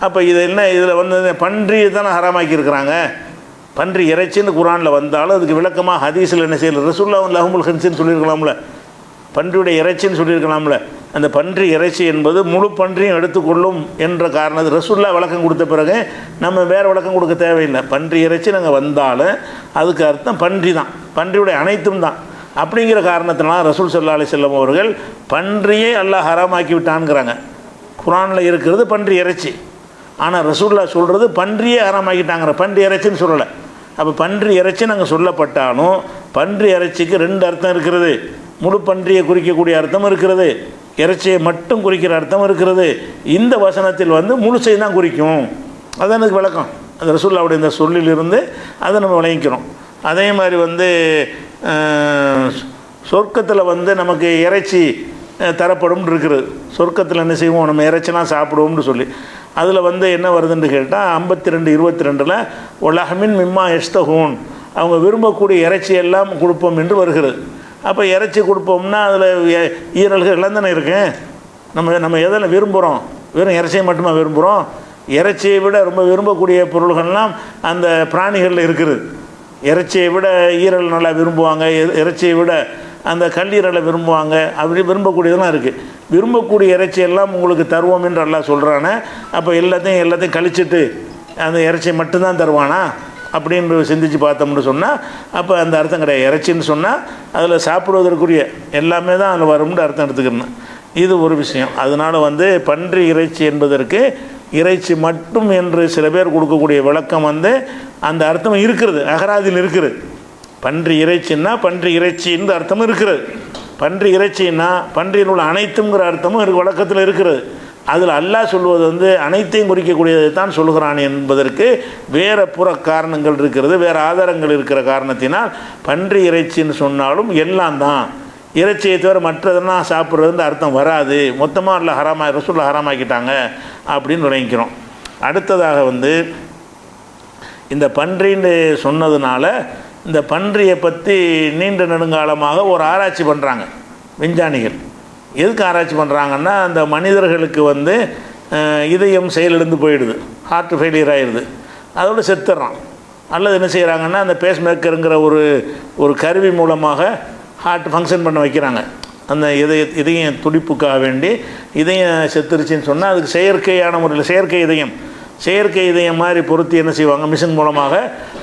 அப்போ இது என்ன, இதில் பன்றி தானே ஹராமாக்கி இருக்கிறாங்க. பன்றி இறைச்சின்னு குரானில் வந்தாலும் அதுக்கு விளக்கமாக ஹதீஸில் என்ன செய்யல, ரசூலுல்லாஹ் லஹுமுல் ஹின்ஸின்னு சொல்லியிருக்கலாம்ல, பன்றியுடைய இறைச்சின்னு சொல்லியிருக்கலாம்ல. அந்த பன்றி இறைச்சி என்பது முழு பன்றியும் எடுத்துக்கொள்ளும் என்ற காரணத்தை ரசூலுல்லாஹ் விளக்கம் கொடுத்த பிறகு நம்ம வேறு விளக்கம் கொடுக்க தேவையில்லை. பன்றி இறைச்சி நாங்கள் வந்தாலும் அதுக்கு அர்த்தம் பன்றி தான், பன்றியுடைய அனைத்தும் தான். அப்படிங்கிற காரணத்தினால ரசூல் ஸல்லல்லாஹு அலைஹி வஸல்லம் அவர்கள் பன்றியை அல்லாஹ் ஹராமாக்கி விட்டான்ங்கிறாங்க. குரானில் இருக்கிறது பன்றி இறைச்சி, ஆனால் ரசூலுல்லாஹ் சொல்கிறது பன்றியே ஹராமாக்கிட்டாங்கிற, பன்றி இறைச்சின்னு சொல்லலை. அப்போ பன்றி இறைச்சி நாங்கள் சொல்லப்பட்டாலும் பன்றி இறைச்சிக்கு 2 அர்த்தம் இருக்கிறது. முழு பன்றியை குறிக்கக்கூடிய அர்த்தம் இருக்கிறது, இறைச்சியை மட்டும் குறிக்கிற அர்த்தம் இருக்கிறது. இந்த வசனத்தில் முழுசை தான் குறிக்கும். அதுதான் எனக்கு விளக்கம். அந்த ரசூலுல்லாஹ்வுடைய இந்த சொல்லிலிருந்து அதை நம்ம விளங்கிக்கிறோம். அதே மாதிரி சொர்க்கத்தில் நமக்கு இறைச்சி தரப்படும் இருக்கிறது. சொர்க்கத்தில் என்ன செய்வோம், நம்ம இறைச்சிலாம் சாப்பிடுவோம்னு சொல்லி அதில் என்ன வருதுன்னு கேட்டால் 52:22 ஒலஹமின் மிம்மா எஸ்தஹூன், அவங்க விரும்பக்கூடிய இறைச்சி எல்லாம் கொடுப்போம் என்று வருகிறது. அப்போ இறைச்சி கொடுப்போம்னா அதில் ஈரல்கள் எல்லாம் தானே இருக்கு. நம்ம எதில் விரும்புகிறோம், வெறும் இறைச்சியை மட்டுமா விரும்புகிறோம்? இறைச்சியை விட ரொம்ப விரும்பக்கூடிய பொருள்கள்லாம் அந்த பிராணிகளில் இருக்குது. இறைச்சியை விட ஈரல் நல்லா விரும்புவாங்க, இறைச்சியை விட அந்த கல்லீரலை விரும்புவாங்க. அப்படி விரும்பக்கூடியதெல்லாம் இருக்குது. விரும்பக்கூடிய இறைச்சியெல்லாம் உங்களுக்கு தருவோம் என்று அல்லாஹ் சொல்கிறானே, அப்போ எல்லாத்தையும் கழிச்சிட்டு அந்த இறைச்சியை மட்டும்தான் தருவானா அப்படின்னு சிந்திச்சு பார்த்தோம்னு சொன்னால் அப்போ அந்த அர்த்தம் கிடையாது. இறைச்சின்னு சொன்னால் அதில் சாப்பிடுவதற்குரிய எல்லாமே தான் அதில் வரும்னு அர்த்தம் எடுத்துக்கணும். இது ஒரு விஷயம். அதனால் பன்றி இறைச்சி என்பதற்கு இறைச்சி மட்டும் என்று சில பேர் கொடுக்கக்கூடிய விளக்கம் அந்த அர்த்தம் இருக்கிறது, அகராதியில் இருக்குது. பன்றி இறைச்சின்னா பன்றி இறைச்சின்ற அர்த்தமும் இருக்கிறது. பன்றி இறைச்சின்னா பன்றியில் உள்ள அனைத்துங்கிற அர்த்தமும் வழக்கத்தில் இருக்கிறது. அதில் அல்லாஹ் சொல்வது அனைத்தையும் குறிக்கக்கூடியதை தான் சொல்கிறான் என்பதற்கு வேறு புற காரணங்கள் இருக்கிறது, வேறு ஆதாரங்கள் இருக்கிற காரணத்தினால் பன்றி இறைச்சின்னு சொன்னாலும் எல்லாம் தான், இறைச்சியை தவிர மற்றதெல்லாம் சாப்பிட்றதுன்னு அர்த்தம் வராது. மொத்தமாக அல்லாஹ் ரசூலுல்லாஹ் ஹராமாக்கிட்டாங்க அப்படின்னு விளங்கிக்கிறோம். அடுத்ததாக இந்த பன்றின்னு சொன்னதுனால இந்த பன்றியை பற்றி நீண்ட நெடுங்காலமாக ஒரு ஆராய்ச்சி பண்ணுறாங்க விஞ்ஞானிகள். எதுக்கு ஆராய்ச்சி பண்ணுறாங்கன்னா, அந்த மனிதர்களுக்கு இதயம் செயலிழந்து போயிடுது, ஹார்ட் ஃபெயிலியர் ஆகிடுது, அதோடு செத்துடுறான். அல்லது என்ன செய்கிறாங்கன்னா, அந்த பேஸ்மேக்கருங்கிற ஒரு கருவி மூலமாக ஹார்ட் ஃபங்க்ஷன் பண்ண வைக்கிறாங்க. அந்த இதயம் துடிப்புக்காக வேண்டி இதயம் செத்துருச்சின்னு சொன்னால் அதுக்கு செயற்கையான முறையில் செயற்கை இதயம் மாதிரி பொருத்தி என்ன செய்வாங்க, மிஷின் மூலமாக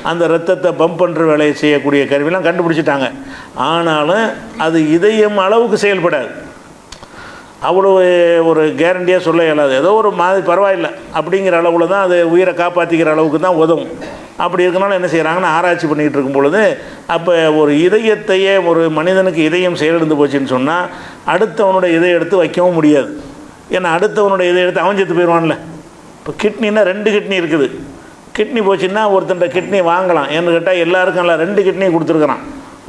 அந்த ரத்தத்தை பம்ப் பண்ணுற வேலையை செய்யக்கூடிய கருவிலாம் கண்டுபிடிச்சிட்டாங்க. ஆனாலும் அது இதயம் அளவுக்கு செயல்படாது. அவ்வளோ ஒரு கேரண்டியாக சொல்ல இயலாது. ஏதோ ஒரு மாதிரி பரவாயில்லை அப்படிங்கிற அளவில் தான் அது உயிரை காப்பாற்றிக்கிற அளவுக்கு தான் உதவும். அப்படி இருக்கனால என்ன செய்கிறாங்கன்னா, ஆராய்ச்சி பண்ணிகிட்டு இருக்கும் பொழுது அப்போ ஒரு இதயத்தையே ஒரு மனிதனுக்கு இதயம் செயலிழந்து போச்சுன்னு சொன்னால் அடுத்தவனுடைய இதை எடுத்து வைக்கவும் முடியாது. ஏன்னா அடுத்தவனுடைய இதை எடுத்து அவன் செத்து போயிடுவான்ல. இப்போ கிட்னின்னா 2 கிட்னி இருக்குது. கிட்னி போச்சுன்னா ஒருத்தன்ட்ட கிட்னி வாங்கலாம். ஏன்னு கேட்டால் எல்லாருக்கும் எல்லாம் 2 கிட்னியை கொடுத்துருக்குறான்.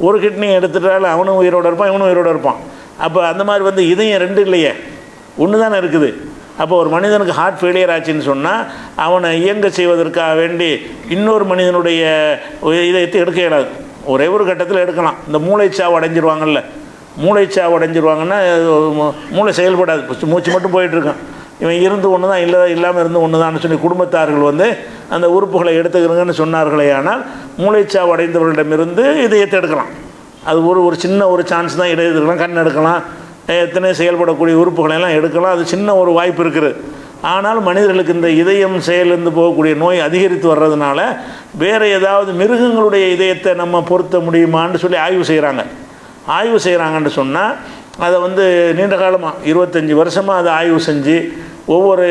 ஒரு கிட்னி எடுத்துட்டாலும் அவனும் உயிரோடு இருப்பான், இவனும் உயிரோடு இருப்பான். அப்போ அந்த மாதிரி இதயம் 2 இல்லையே, 1 தானே இருக்குது. அப்போ ஒரு மனிதனுக்கு ஹார்ட் ஃபெயிலியர் ஆச்சுன்னு சொன்னால் அவனை இயங்க செய்வதற்காக வேண்டி இன்னொரு மனிதனுடைய இதயத்தை எடுக்க இயலாது. ஒரே ஒரு கட்டத்தில் எடுக்கலாம். இந்த மூளைச்சாவு அடைஞ்சிருவாங்கல்ல, மூளைச்சாவு அடைஞ்சிருவாங்கன்னா மூளை செயல்படாது, மூச்சு மட்டும் போயிட்டுருக்கான். இவன் இருந்து ஒன்று தான், இல்லாமல் இருந்து ஒன்று தான் சொல்லி குடும்பத்தார்கள் வந்து அந்த உறுப்புகளை எடுத்துக்கிறங்கன்னு சொன்னார்களே. ஆனால் மூளைச்சாவு அடைந்தவர்களிடமிருந்து இதயத்தை எடுக்கலாம். அது ஒரு சின்ன ஒரு சான்ஸ் தான். எடுக்கலாம், கண் எடுக்கலாம், எத்தனை செயல்படக்கூடிய உறுப்புகளெல்லாம் எடுக்கலாம். அது சின்ன ஒரு வாய்ப்பு இருக்குது. ஆனால் மனிதர்களுக்கு இந்த இதயம் செயலிருந்து போகக்கூடிய நோய் அதிகரித்து வர்றதுனால வேறு ஏதாவது மிருகங்களுடைய இதயத்தை நம்ம பொருத்த முடியுமான்னு சொல்லி ஆய்வு செய்கிறாங்கன்னு சொன்னால் அதை வந்து நீண்ட காலமாக 25 வருஷமாக அதை ஆய்வு செஞ்சு ஒவ்வொரு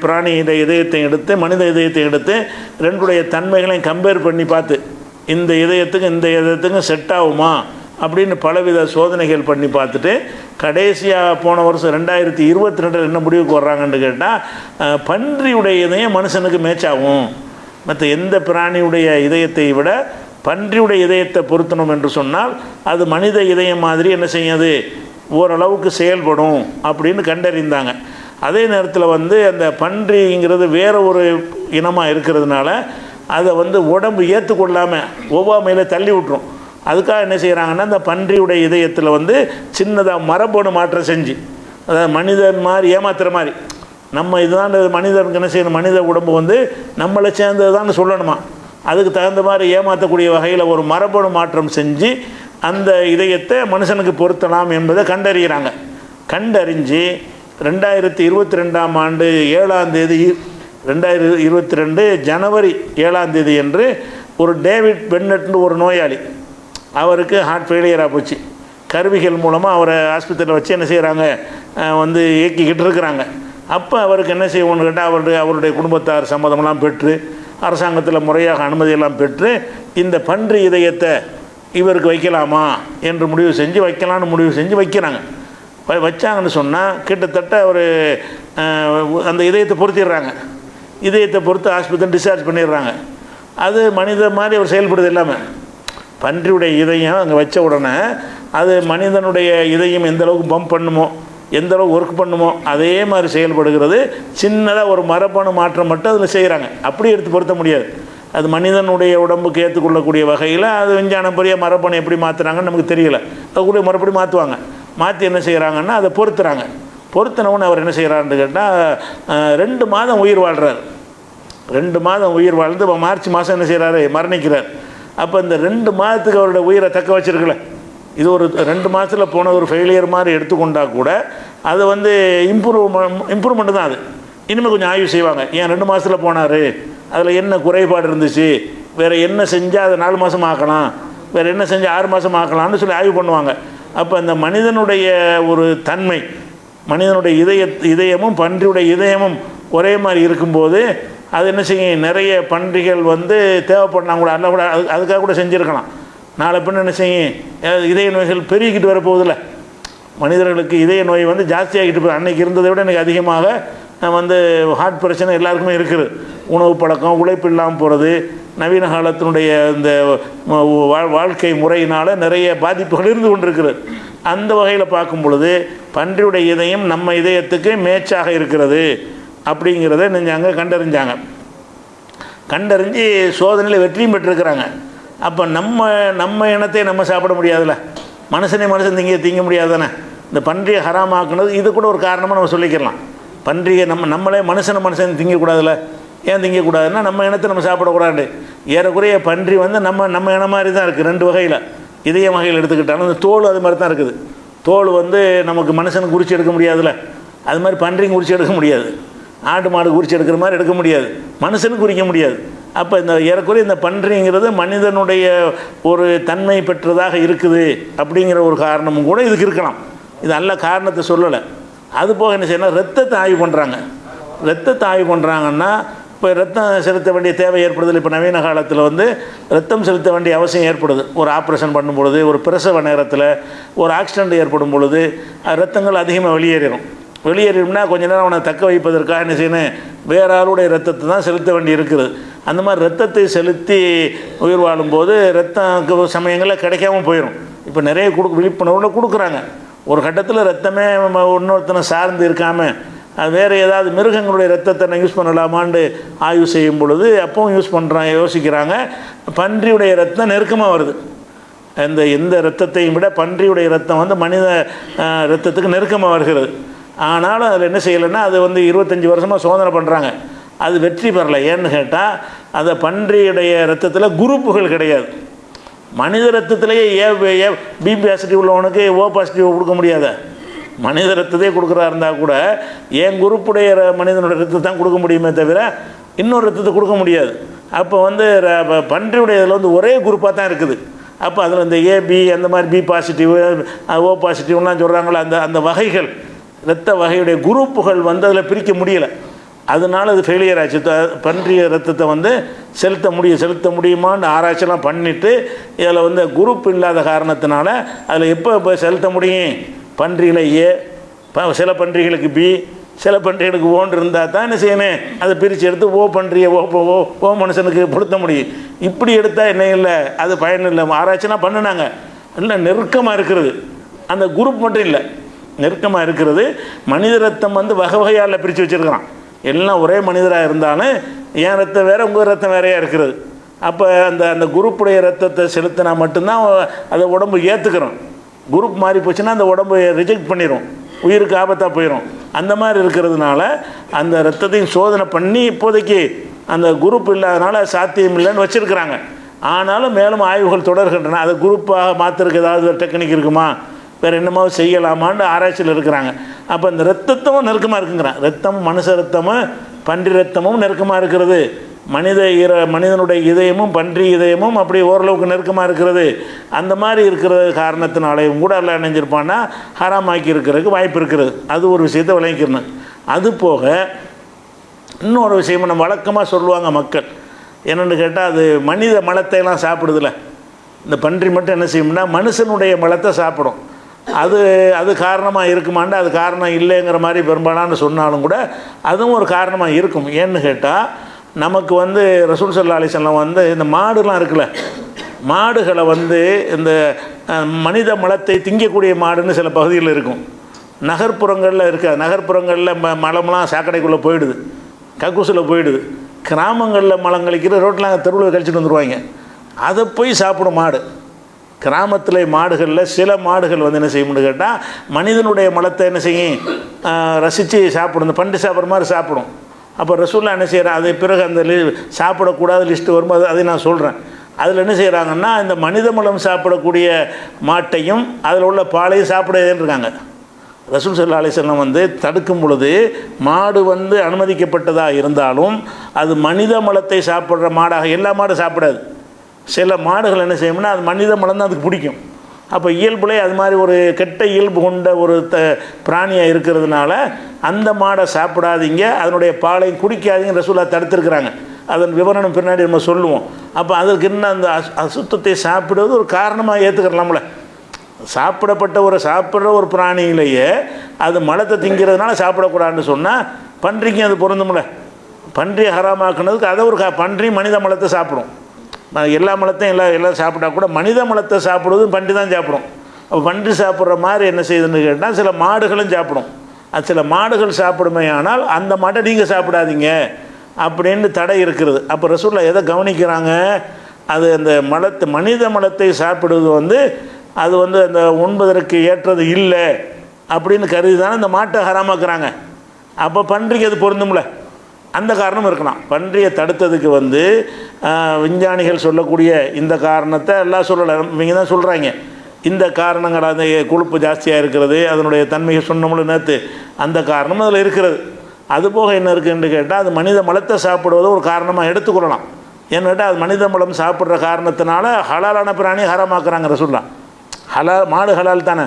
பிராணியிட இதயத்தையும் எடுத்து மனித இதயத்தையும் எடுத்து ரெண்டுடைய தன்மைகளையும் கம்பேர் பண்ணி பார்த்து இந்த இதயத்துக்கும் செட் ஆகுமா அப்படின்னு பலவித சோதனைகள் பண்ணி பார்த்துட்டு கடைசியாக போன வருஷம் 2022 என்ன முடிவுக்கு வர்றாங்கன்னு கேட்டால் பன்றியுடைய இதயம் மனுஷனுக்கு மேட்ச் ஆகும். மற்ற எந்த பிராணியுடைய இதயத்தை விட பன்றியுடைய இதயத்தை பொருத்தணும் என்று சொன்னால் அது மனித இதயம் மாதிரி என்ன செய்யாது, ஓரளவுக்கு செயல்படும் அப்படின்னு கண்டறிந்தாங்க. அதே நேரத்தில் வந்து அந்த பன்றிங்கிறது வேறு ஒரு இனமாக இருக்கிறதுனால அதை வந்து உடம்பு ஏற்றுக்கொள்ளாமல் ஒவ்வாமையில் தள்ளி விட்டுரும். அதுக்காக என்ன செய்கிறாங்கன்னா அந்த பன்றியுடைய இதயத்தில் வந்து சின்னதாக மரபணு மாற்றம் செஞ்சு, அதாவது மனிதன் மாதிரி ஏமாத்துற மாதிரி, நம்ம இதுதான் மனிதனுக்கு என்ன செய்யணும், மனித உடம்பு வந்து நம்மளை சேர்ந்தது தான் சொல்லணுமா, அதுக்கு தகுந்த மாதிரி ஏமாற்றக்கூடிய வகையில் ஒரு மரபணு மாற்றம் செஞ்சு அந்த இதயத்தை மனுஷனுக்கு பொருத்தலாம் என்பதை கண்டறிகிறாங்க. கண்டறிஞ்சு 2022ஆம் ஆண்டு 7ஆம் தேதி 2022 ஜனவரி 7ஆம் தேதி என்று ஒரு டேவிட் பென்னட்னு ஒரு நோயாளி, அவருக்கு ஹார்ட் ஃபெயிலியராக போச்சு. கருவிகள் மூலமாக அவரை ஆஸ்பத்திரியில் வச்சு என்ன செய்கிறாங்க, வந்து இயக்கிக்கிட்டு இருக்கிறாங்க. அப்போ அவருக்கு என்ன செய்யணும்னு கேட்டால் அவருடைய குடும்பத்தார் சம்மதமெல்லாம் பெற்று அரசாங்கத்தில் முறையாக அனுமதியெல்லாம் பெற்று இந்த பன்றி இதயத்தை இவருக்கு வைக்கலாமா என்று வைக்கலான்னு முடிவு செஞ்சு வைக்கிறாங்க. வச்சாங்கன்னு சொன்னால் கிட்டத்தட்ட ஒரு அந்த இதயத்தை பொருத்திடுறாங்க. இதயத்தை பொறுத்து ஆஸ்பத்திரி டிஸ்சார்ஜ் பண்ணிடுறாங்க. அது மனித மாதிரி அவர் செயல்படுது இல்லாமல் பன்றியுடைய இதயம் அங்கே வச்ச உடனே அது மனிதனுடைய இதயம் எந்த அளவுக்கு பம்ப் பண்ணுமோ, எந்த அளவுக்கு ஒர்க் பண்ணுமோ அதே மாதிரி செயல்படுகிறது. சின்னதாக ஒரு மரபணு மாற்றம் மட்டும் அதில் செய்கிறாங்க. அப்படி எடுத்து பொருத்த முடியாது. அது மனிதனுடைய உடம்புக்கு ஏற்றுக்கொள்ளக்கூடிய வகையில் அது விஞ்ஞானம் பெரிய மரபணு எப்படி மாற்றுறாங்கன்னு நமக்கு தெரியல. அது கூட மறுபடி மாற்றுவாங்க. மாற்றி என்ன செய்கிறாங்கன்னா அதை பொருத்துறாங்க. பொருத்தினவுன்னு அவர் என்ன செய்கிறான்னு கேட்டால் 2 மாதம் உயிர் வாழ்கிறார். 2 மாதம் உயிர் வாழ்ந்து இப்போ மார்ச் மாதம் என்ன செய்கிறாரு, மரணிக்கிறார். அப்போ இந்த 2 மாதத்துக்கு அவருடைய உயிரை தக்க வச்சிருக்கல. இது ஒரு 2 மாதத்தில் போன ஒரு ஃபெயிலியர் மாதிரி எடுத்துக்கொண்டால் கூட அது வந்து இம்ப்ரூவ்மெண்ட்டு தான். அது இனிமேல் கொஞ்சம் ஆய்வு செய்வாங்க. ஏன் 2 மாதத்தில் போனார், அதில் என்ன குறைபாடு இருந்துச்சு, வேறு என்ன செஞ்சால் அதை 4 மாதம் ஆக்கலாம், வேறு என்ன செஞ்சால் 6 மாதம் ஆக்கலாம்னு சொல்லி ஆய்வு பண்ணுவாங்க. அப்போ அந்த மனிதனுடைய ஒரு தன்மை, மனிதனுடைய இதயமும் பன்றியுடைய இதயமும் ஒரே மாதிரி இருக்கும்போது அது என்ன செய்யும், நிறைய பன்றிகள் வந்து தேவைப்படலாம் கூட, அல்ல கூட அதுக்காக கூட செஞ்சுருக்கலாம். நாளை பின்ன என்ன செய்யும், இதய நோய்கள் பெருகிக்கிட்டு வரப்போகுதில்ல. மனிதர்களுக்கு இதய நோய் வந்து ஜாஸ்தியாகிட்டு போகுது. அன்றைக்கி இருந்ததை விட இன்றைக்கி அதிகமாக வந்து ஹார்ட் பிரச்சனை எல்லாருக்குமே இருக்குது. உணவு பழக்கம், உழைப்பு இல்லாமல் போகிறது, நவீன காலத்தினுடைய இந்த வாழ்க்கை முறையினால் நிறைய பாதிப்புகள் இருந்து கொண்டிருக்கிறது. அந்த வகையில் பார்க்கும் பொழுது பன்றியுடைய இதயம் நம்ம இதயத்துக்கு மேட்சாக இருக்கிறது அப்படிங்கிறத நெஞ்சாங்க கண்டறிஞ்சு சோதனையில் வெற்றியும் பெற்றிருக்கிறாங்க. அப்போ நம்ம இனத்தை நம்ம சாப்பிட முடியாதுல்ல, மனுஷன் திங்க முடியாது தானே. இந்த பன்றியை ஹராமாக்குனது இது கூட ஒரு காரணமாக நம்ம சொல்லிக்கலாம். பன்றியை நம்மளே மனுஷன் திங்கக்கூடாதுல்ல. ஏன் திங்கக்கூடாதுன்னா நம்ம இனத்தை நம்ம சாப்பிடக்கூடாது. ஏறக்குறைய பன்றி வந்து நம்ம இனம் மாதிரி தான் இருக்குது. 2 வகையில், இதய வகையில் எடுத்துக்கிட்டாலும் இந்த தோல் அது மாதிரி தான் இருக்குது. தோல் வந்து நமக்கு மனுஷனுக்கு உரிச்சு எடுக்க முடியாதுல்ல, அது மாதிரி பன்றிங்க உரிச்சு எடுக்க முடியாது. ஆடு மாடு உரிச்சு எடுக்கிற மாதிரி எடுக்க முடியாது, மனுஷனுக்கு உரிக்க முடியாது. அப்போ இந்த ஏறக்குறைய இந்த பன்றிங்கிறது மனிதனுடைய ஒரு தன்மை பெற்றதாக இருக்குது அப்படிங்கிற ஒரு காரணமும் கூட இதுக்கு இருக்கலாம். இது நல்ல காரணத்தை சொல்லலை. அதுபோக என்ன செய்யணும், ரத்தத்தை ஆய்வு பண்ணுறாங்கன்னா இப்போ ரத்தம் செலுத்த வேண்டிய தேவை ஏற்படுது. இப்போ நவீன காலத்தில் வந்து ரத்தம் செலுத்த வேண்டிய அவசியம் ஏற்படுது. ஒரு ஆப்ரேஷன் பண்ணும் பொழுது, ஒரு பிரசவ நேரத்தில், ஒரு ஆக்சிடெண்ட் ஏற்படும் பொழுது ரத்தங்கள் அதிகமாக வெளியேறிடும்னா கொஞ்ச நேரம் அவனை தக்க வைப்பதற்காக என்ன செய்யணும், வேற ஆளுடைய ரத்தத்தை தான் செலுத்த வேண்டி இருக்குது. அந்த மாதிரி ரத்தத்தை செலுத்தி உயிர் வாழும்போது ரத்தம் சமயங்களில் கிடைக்காம போயிடும். இப்போ நிறைய விழிப்புணர்வுல கொடுக்குறாங்க. ஒரு கட்டத்தில் ரத்தமே இன்னொருத்தனை சார்ந்து இருக்காமல் வேறு ஏதாவது மிருகங்களுடைய ரத்தத்தை யூஸ் பண்ணலாமான்னு ஆய்வு செய்யும் பொழுது அப்பவும் யூஸ் பண்ணுறாங்க, யோசிக்கிறாங்க. பன்றியுடைய ரத்தம் நெருக்கமாக வருது. எந்த இரத்தத்தையும் விட பன்றியுடைய ரத்தம் வந்து மனித இரத்தத்துக்கு நெருக்கமாக வருகிறது. ஆனாலும் அதில் என்ன செய்யலைன்னா அது வந்து 25 வருஷமாக சோதனை பண்ணுறாங்க, அது வெற்றி பெறலை. ஏன்னு கேட்டால் அந்த பன்றியுடைய ரத்தத்தில் குரூப்புகள் கிடையாது. மனித ரத்தத்திலேயே பி பாசிட்டிவ் உள்ளவனுக்கு ஓ பாசிட்டிவ் கொடுக்க முடியாத, மனித ரத்தத்தையே கொடுக்குறா இருந்தால் கூட ஏன் குரூப்புடைய மனிதனுடைய ரத்தத்தை தான் கொடுக்க முடியுமே தவிர இன்னொரு ரத்தத்தை கொடுக்க முடியாது. அப்போ வந்து பன்றியுடைய இதில் வந்து ஒரே குரூப்பாக தான் இருக்குது. அப்போ அதில் இந்த ஏபி அந்த மாதிரி பி பாசிட்டிவ் ஓ பாசிட்டிவ்லாம் சொல்கிறாங்களே, அந்த வகைகள் இரத்த வகையுடைய குரூப்புகள் வந்து அதில் பிரிக்க முடியலை. அதனால அது ஃபெயிலியர் ஆச்சு. பன்றிய ரத்தத்தை வந்து செலுத்த முடியுமான்னு ஆராய்ச்சியெல்லாம் பண்ணிவிட்டு இதில் வந்து குரூப் இல்லாத காரணத்தினால அதில் எப்போ செலுத்த முடியும்? பன்றியில் ஏ, சில பன்றிகளுக்கு பி, சில பன்றிகளுக்கு ஓன்று இருந்தால் தான் என்ன செய்யணும், அதை பிரித்து எடுத்து ஓ பன்றியை ஓ மனுஷனுக்கு பொருத்த முடியும். இப்படி எடுத்தால் என்ன இல்லை, அது பயன் இல்லை. ஆராய்ச்சினா பண்ணினாங்க, இல்லை நெருக்கமாக இருக்கிறது, அந்த குரூப் மட்டும் இல்லை, நெருக்கமாக இருக்கிறது. மனித ரத்தம் வந்து வகை வகையால் பிரித்து வச்சுருக்கிறான். எல்லாம் ஒரே மனிதராக இருந்தாலும் என் ரத்தம் வேறு உங்கள் ரத்தம் வேறையாக இருக்கிறது. அப்போ அந்த குரூப்புடைய ரத்தத்தை செலுத்தினா மட்டும்தான் அதை உடம்பு ஏற்றுக்கிறோம். குரூப் மாறி போச்சுன்னா அந்த உடம்பு ரிஜெக்ட் பண்ணிடும், உயிருக்கு ஆபத்தாக போயிடும். அந்த மாதிரி இருக்கிறதுனால அந்த ரத்தத்தையும் சோதனை பண்ணி இப்போதைக்கு அந்த குரூப் இல்லாதனால சாத்தியம் இல்லைன்னு வச்சுருக்கிறாங்க. ஆனாலும் மேலும் ஆய்வுகள் தொடர்கின்றன. அதை குரூப்பாக மாற்றுறதுக்கு ஏதாவது டெக்னிக் இருக்குமா, வேறு என்னமாவது செய்யலாமான்னு ஆராய்ச்சியில் இருக்கிறாங்க. அப்போ இந்த ரத்தமும் நெருக்கமாக இருக்குங்கிறான். ரத்தம் மனுஷ ரத்தமும் பன்றி ரத்தமும் நெருக்கமாக இருக்கிறது. மனிதனுடைய இதயமும் பன்றி இதயமும் அப்படி ஓரளவுக்கு நெருக்கமாக இருக்கிறது. அந்த மாதிரி இருக்கிற காரணத்தினாலேயும் கூட எல்லாம் நினைஞ்சிருப்பான்னா ஹராமாக்கி இருக்கிறதுக்கு வாய்ப்பு இருக்கிறது. அது ஒரு விஷயத்தை விளங்கிக்கணும். அது போக இன்னொரு விஷயம் நம்ம வழக்கமாக சொல்லுவாங்க மக்கள், என்னென்னு கேட்டால் அது மனித மலத்தையெல்லாம் சாப்பிடுதில்ல. இந்த பன்றி மட்டும் என்ன செய்யும்னா மனுஷனுடைய மலத்தை சாப்பிடும். அது காரணமாக இருக்குமாண்டா அது காரணம் இல்லைங்கிற மாதிரி பெரும்பாலான்னு சொன்னாலும் கூட அதுவும் ஒரு காரணமாக இருக்கும். ஏன்னு கேட்டால் நமக்கு வந்து ரசூல் ஸல்லல்லாஹு அலைஹி வஸல்லம் வந்து இந்த மாடுலாம் இருக்குல்ல, மாடுகளை வந்து இந்த மனித மலத்தை திங்கக்கூடிய மாடுன்னு சில பகுதிகளில் இருக்கும். நகர்ப்புறங்களில் இருக்காது. நகர்ப்புறங்களில் மலம்லாம் சாக்கடைக்குள்ளே போயிடுது, கக்கூசில் போயிடுது. கிராமங்களில் மலம் கழிக்கிற ரோட்டில் தெருவில் கழிச்சிட்டு வந்துடுவாங்க. அதை போய் சாப்பிடும் மாடு. கிராமத்தில் மாடுகளில் சில மாடுகள் வந்து என்ன செய்யும்னு கேட்டால் மனிதனுடைய மலத்தை என்ன செய்யும், ரசித்து சாப்பிடும். இந்த பன்றி சாப்பிட்ற மாதிரி சாப்பிடும். அப்போ ரசூல்லா என்ன செய்கிறான், அது பிறகு அந்த சாப்பிடக்கூடாத லிஸ்ட்டு வரும்போது அதை நான் சொல்கிறேன். அதில் என்ன செய்கிறாங்கன்னா இந்த மனித மலம் சாப்பிடக்கூடிய மாட்டையும் அதில் உள்ள பாலையும் சாப்பிடன்னு இருக்காங்க. ரசூல் ஸல்லல்லாஹு அலைஹி வஸல்லம் வந்து தடுக்கும் பொழுது மாடு வந்து அனுமதிக்கப்பட்டதாக இருந்தாலும் அது மனித மலத்தை சாப்பிட்ற மாடாக எல்லா மாடும் சாப்பிடாது. சில மாடுகள் என்ன செய்யும்னா அது மனித மலம் தான் அதுக்கு பிடிக்கும். அப்போ இயல்புலே அது மாதிரி ஒரு கெட்ட இயல்பு கொண்ட ஒரு பிராணியாக இருக்கிறதுனால அந்த மாடை சாப்பிடாதீங்க, அதனுடைய பாலை குடிக்காதீங்க ரசூலா தடுத்துருக்குறாங்க. அதன் விவரணம் பின்னாடி நம்ம சொல்லுவோம். அப்போ அதற்கு இன்னும் அந்த அசுத்தத்தை சாப்பிடுவது ஒரு காரணமாக ஏற்றுக்கிறலாம்ல. சாப்பிட்ற ஒரு பிராணியிலேயே அது மலத்தை திங்கிறதுனால சாப்பிடக்கூடாதுன்னு சொன்னால் பன்றிக்கும் அது பொருந்தும்ல. பன்றியை ஹராமாக்குனதுக்கு அதை ஒரு பன்றி மனித மலத்தை சாப்பிடும். எல்லா மலத்தையும் எல்லாம் சாப்பிட்டா கூட மனித மலத்தை சாப்பிடுவதும் பன்றி தான் சாப்பிடும். அப்போ பன்றி சாப்பிட்ற மாதிரி என்ன செய்யுதுன்னு கேட்டால் சில மாடுகளும் சாப்பிடும். அது சில மாடுகள் சாப்பிடுமே, ஆனால் அந்த மாட்டை நீங்கள் சாப்பிடாதீங்க அப்படின்னு தடை இருக்கிறது. அப்போ ரசூல்லா எதை கவனிக்கிறாங்க, அது அந்த மனித மலத்தை சாப்பிடுவது வந்து அது வந்து அந்த உண்பதற்கு ஏற்றது இல்லை அப்படின்னு கருதி தானே இந்த மாட்டை ஹராமாக்குறாங்க. அப்போ பன்றிக்கு அது பொருந்தும்ல, அந்த காரணம் இருக்கலாம். பன்றியை தடுத்ததுக்கு வந்து விஞ்ஞானிகள் சொல்லக்கூடிய இந்த காரணத்தை எல்லாம் சொல்லலை, இவங்க தான் சொல்கிறாங்க. இந்த காரணங்கள் அந்த கொழுப்பு ஜாஸ்தியாக இருக்கிறது, அதனுடைய தன்மையை சொன்னோம்னு நேற்று, அந்த காரணம் அதில் இருக்கிறது. அதுபோக என்ன இருக்குதுன்னு கேட்டால் அது மனித மலத்தை சாப்பிடுவதை ஒரு காரணமாக எடுத்துக்கொள்ளலாம். ஏன்னு கேட்டால் அது மனித மலம் சாப்பிட்ற காரணத்தினால ஹலாலான பிராணியை ஹராமாக்குறாங்க ரசூல்லா. மாடு ஹலால் தானே,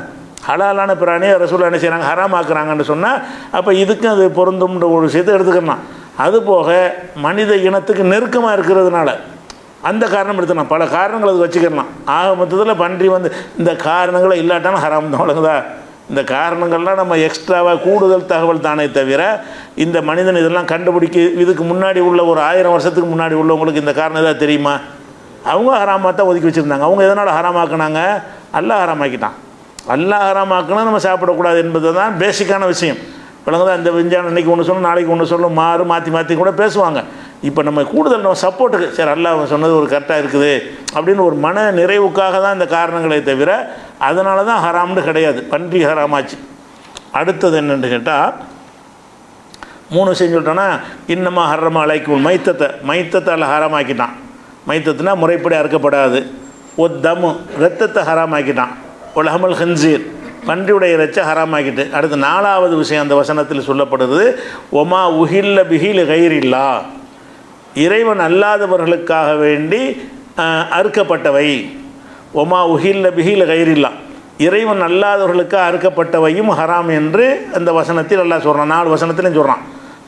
ஹலாலான பிராணியை ரசூல்லா என்ன செய்கிறாங்க, ஹராமாக்குறாங்கன்னு சொன்னால் அப்போ இதுக்கும் அது பொருந்தும்ன்ற ஒரு விஷயத்தை எடுத்துக்கலாம். அதுபோக மனித இனத்துக்கு நெருக்கமாக இருக்கிறதுனால அந்த காரணம் எடுத்துக்கலாம். பல காரணங்கள் அது வச்சுக்கலாம். ஆக மொத்தத்தில் பன்றி வந்து இந்த காரணங்களை இல்லாட்டாலும் ஹராம் தான். வழங்குதா? இந்த காரணங்கள்லாம் நம்ம எக்ஸ்ட்ராவாக கூடுதல் தகவல் தானே தவிர இந்த மனிதன் இதெல்லாம் இதுக்கு முன்னாடி உள்ள ஒரு 1000 வருஷத்துக்கு முன்னாடி உள்ளவங்களுக்கு இந்த காரணம் எதாவது தெரியுமா? அவங்க ஹராமாக தான் ஒதுக்கி வச்சுருந்தாங்க. அவங்க எதனால் ஹராமாக்குனாங்க? அல்லாஹ் ஹராமாக்கிட்டான். அல்லாஹ் ஹராமாக்குனா நம்ம சாப்பிடக்கூடாது என்பது தான் பேசிக்கான விஷயம். விளங்குதா? இந்த விஞ்ஞானம் இன்றைக்கி ஒன்று சொல்லும், நாளைக்கு ஒன்று சொல்லும், மாற்றி மாற்றி கூட பேசுவாங்க. இப்போ நம்ம கூடுதல் நம்ம சப்போர்ட்டுக்கு சரி அல்லாஹ் சொன்னது ஒரு கரெக்டாக இருக்குது அப்படின்னு ஒரு மன நிறைவுக்காக தான் இந்த காரணங்களே தவிர அதனால தான் ஹராம்னு கிடையாது. பன்றி ஹராமாச்சு. அடுத்தது என்னென்னு கேட்டால் 3 விஷயம் சொல்லிட்டோன்னா, இன்னமா ஹர்ரமா அலைக்கும் மைத்தத்தை அல்ல ஹராமாக்கிட்டான். மைத்தத்துனா முறைப்படி அறுக்கப்படாது. தமு ரத்தத்தை ஹராமாக்கிட்டான். உலகமல் ஹன்சீர் பன்றியுடைய இறைச்சை ஹராமாக்கிட்டு. அடுத்து 4வது விஷயம் அந்த வசனத்தில் சொல்லப்படுது, ஒமா உஹில்ல பிஹில் கைரில்லா இறைவன் அல்லாதவர்களுக்காக வேண்டி அறுக்கப்பட்டவை. ஒமா உஹில்ல பிஹில் கைரில்லா இறைவன் அல்லாதவர்களுக்காக அறுக்கப்பட்டவையும் ஹராம் என்று அந்த வசனத்தில் எல்லாம் சொல்கிறான். 4 வசனத்திலையும் சொல்கிறான்.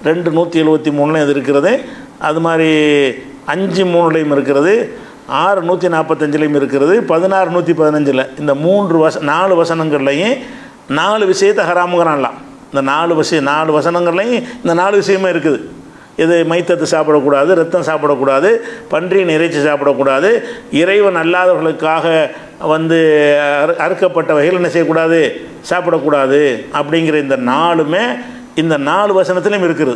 2:173 இது இருக்கிறது. அது மாதிரி 5:3 இருக்கிறது, 6:145 இருக்கிறது, 16:115. இந்த 4 வசனங்கள்லையும் 4 விஷயத்தை ஹராமுங்கிறான்லாம். இந்த 4 வசனங்கள்லையும் இந்த 4 விஷயமே இருக்குது. இது மைத்தத்தை சாப்பிடக்கூடாது, ரத்தம் சாப்பிடக்கூடாது, பன்றியின் இறைச்சி சாப்பிடக்கூடாது, இறைவன் அல்லாதவர்களுக்காக அறுக்கப்பட்ட வகையில் என்ன செய்யக்கூடாது, சாப்பிடக்கூடாது அப்படிங்கிற இந்த 4மே இந்த 4 வசனத்திலையும் இருக்குது.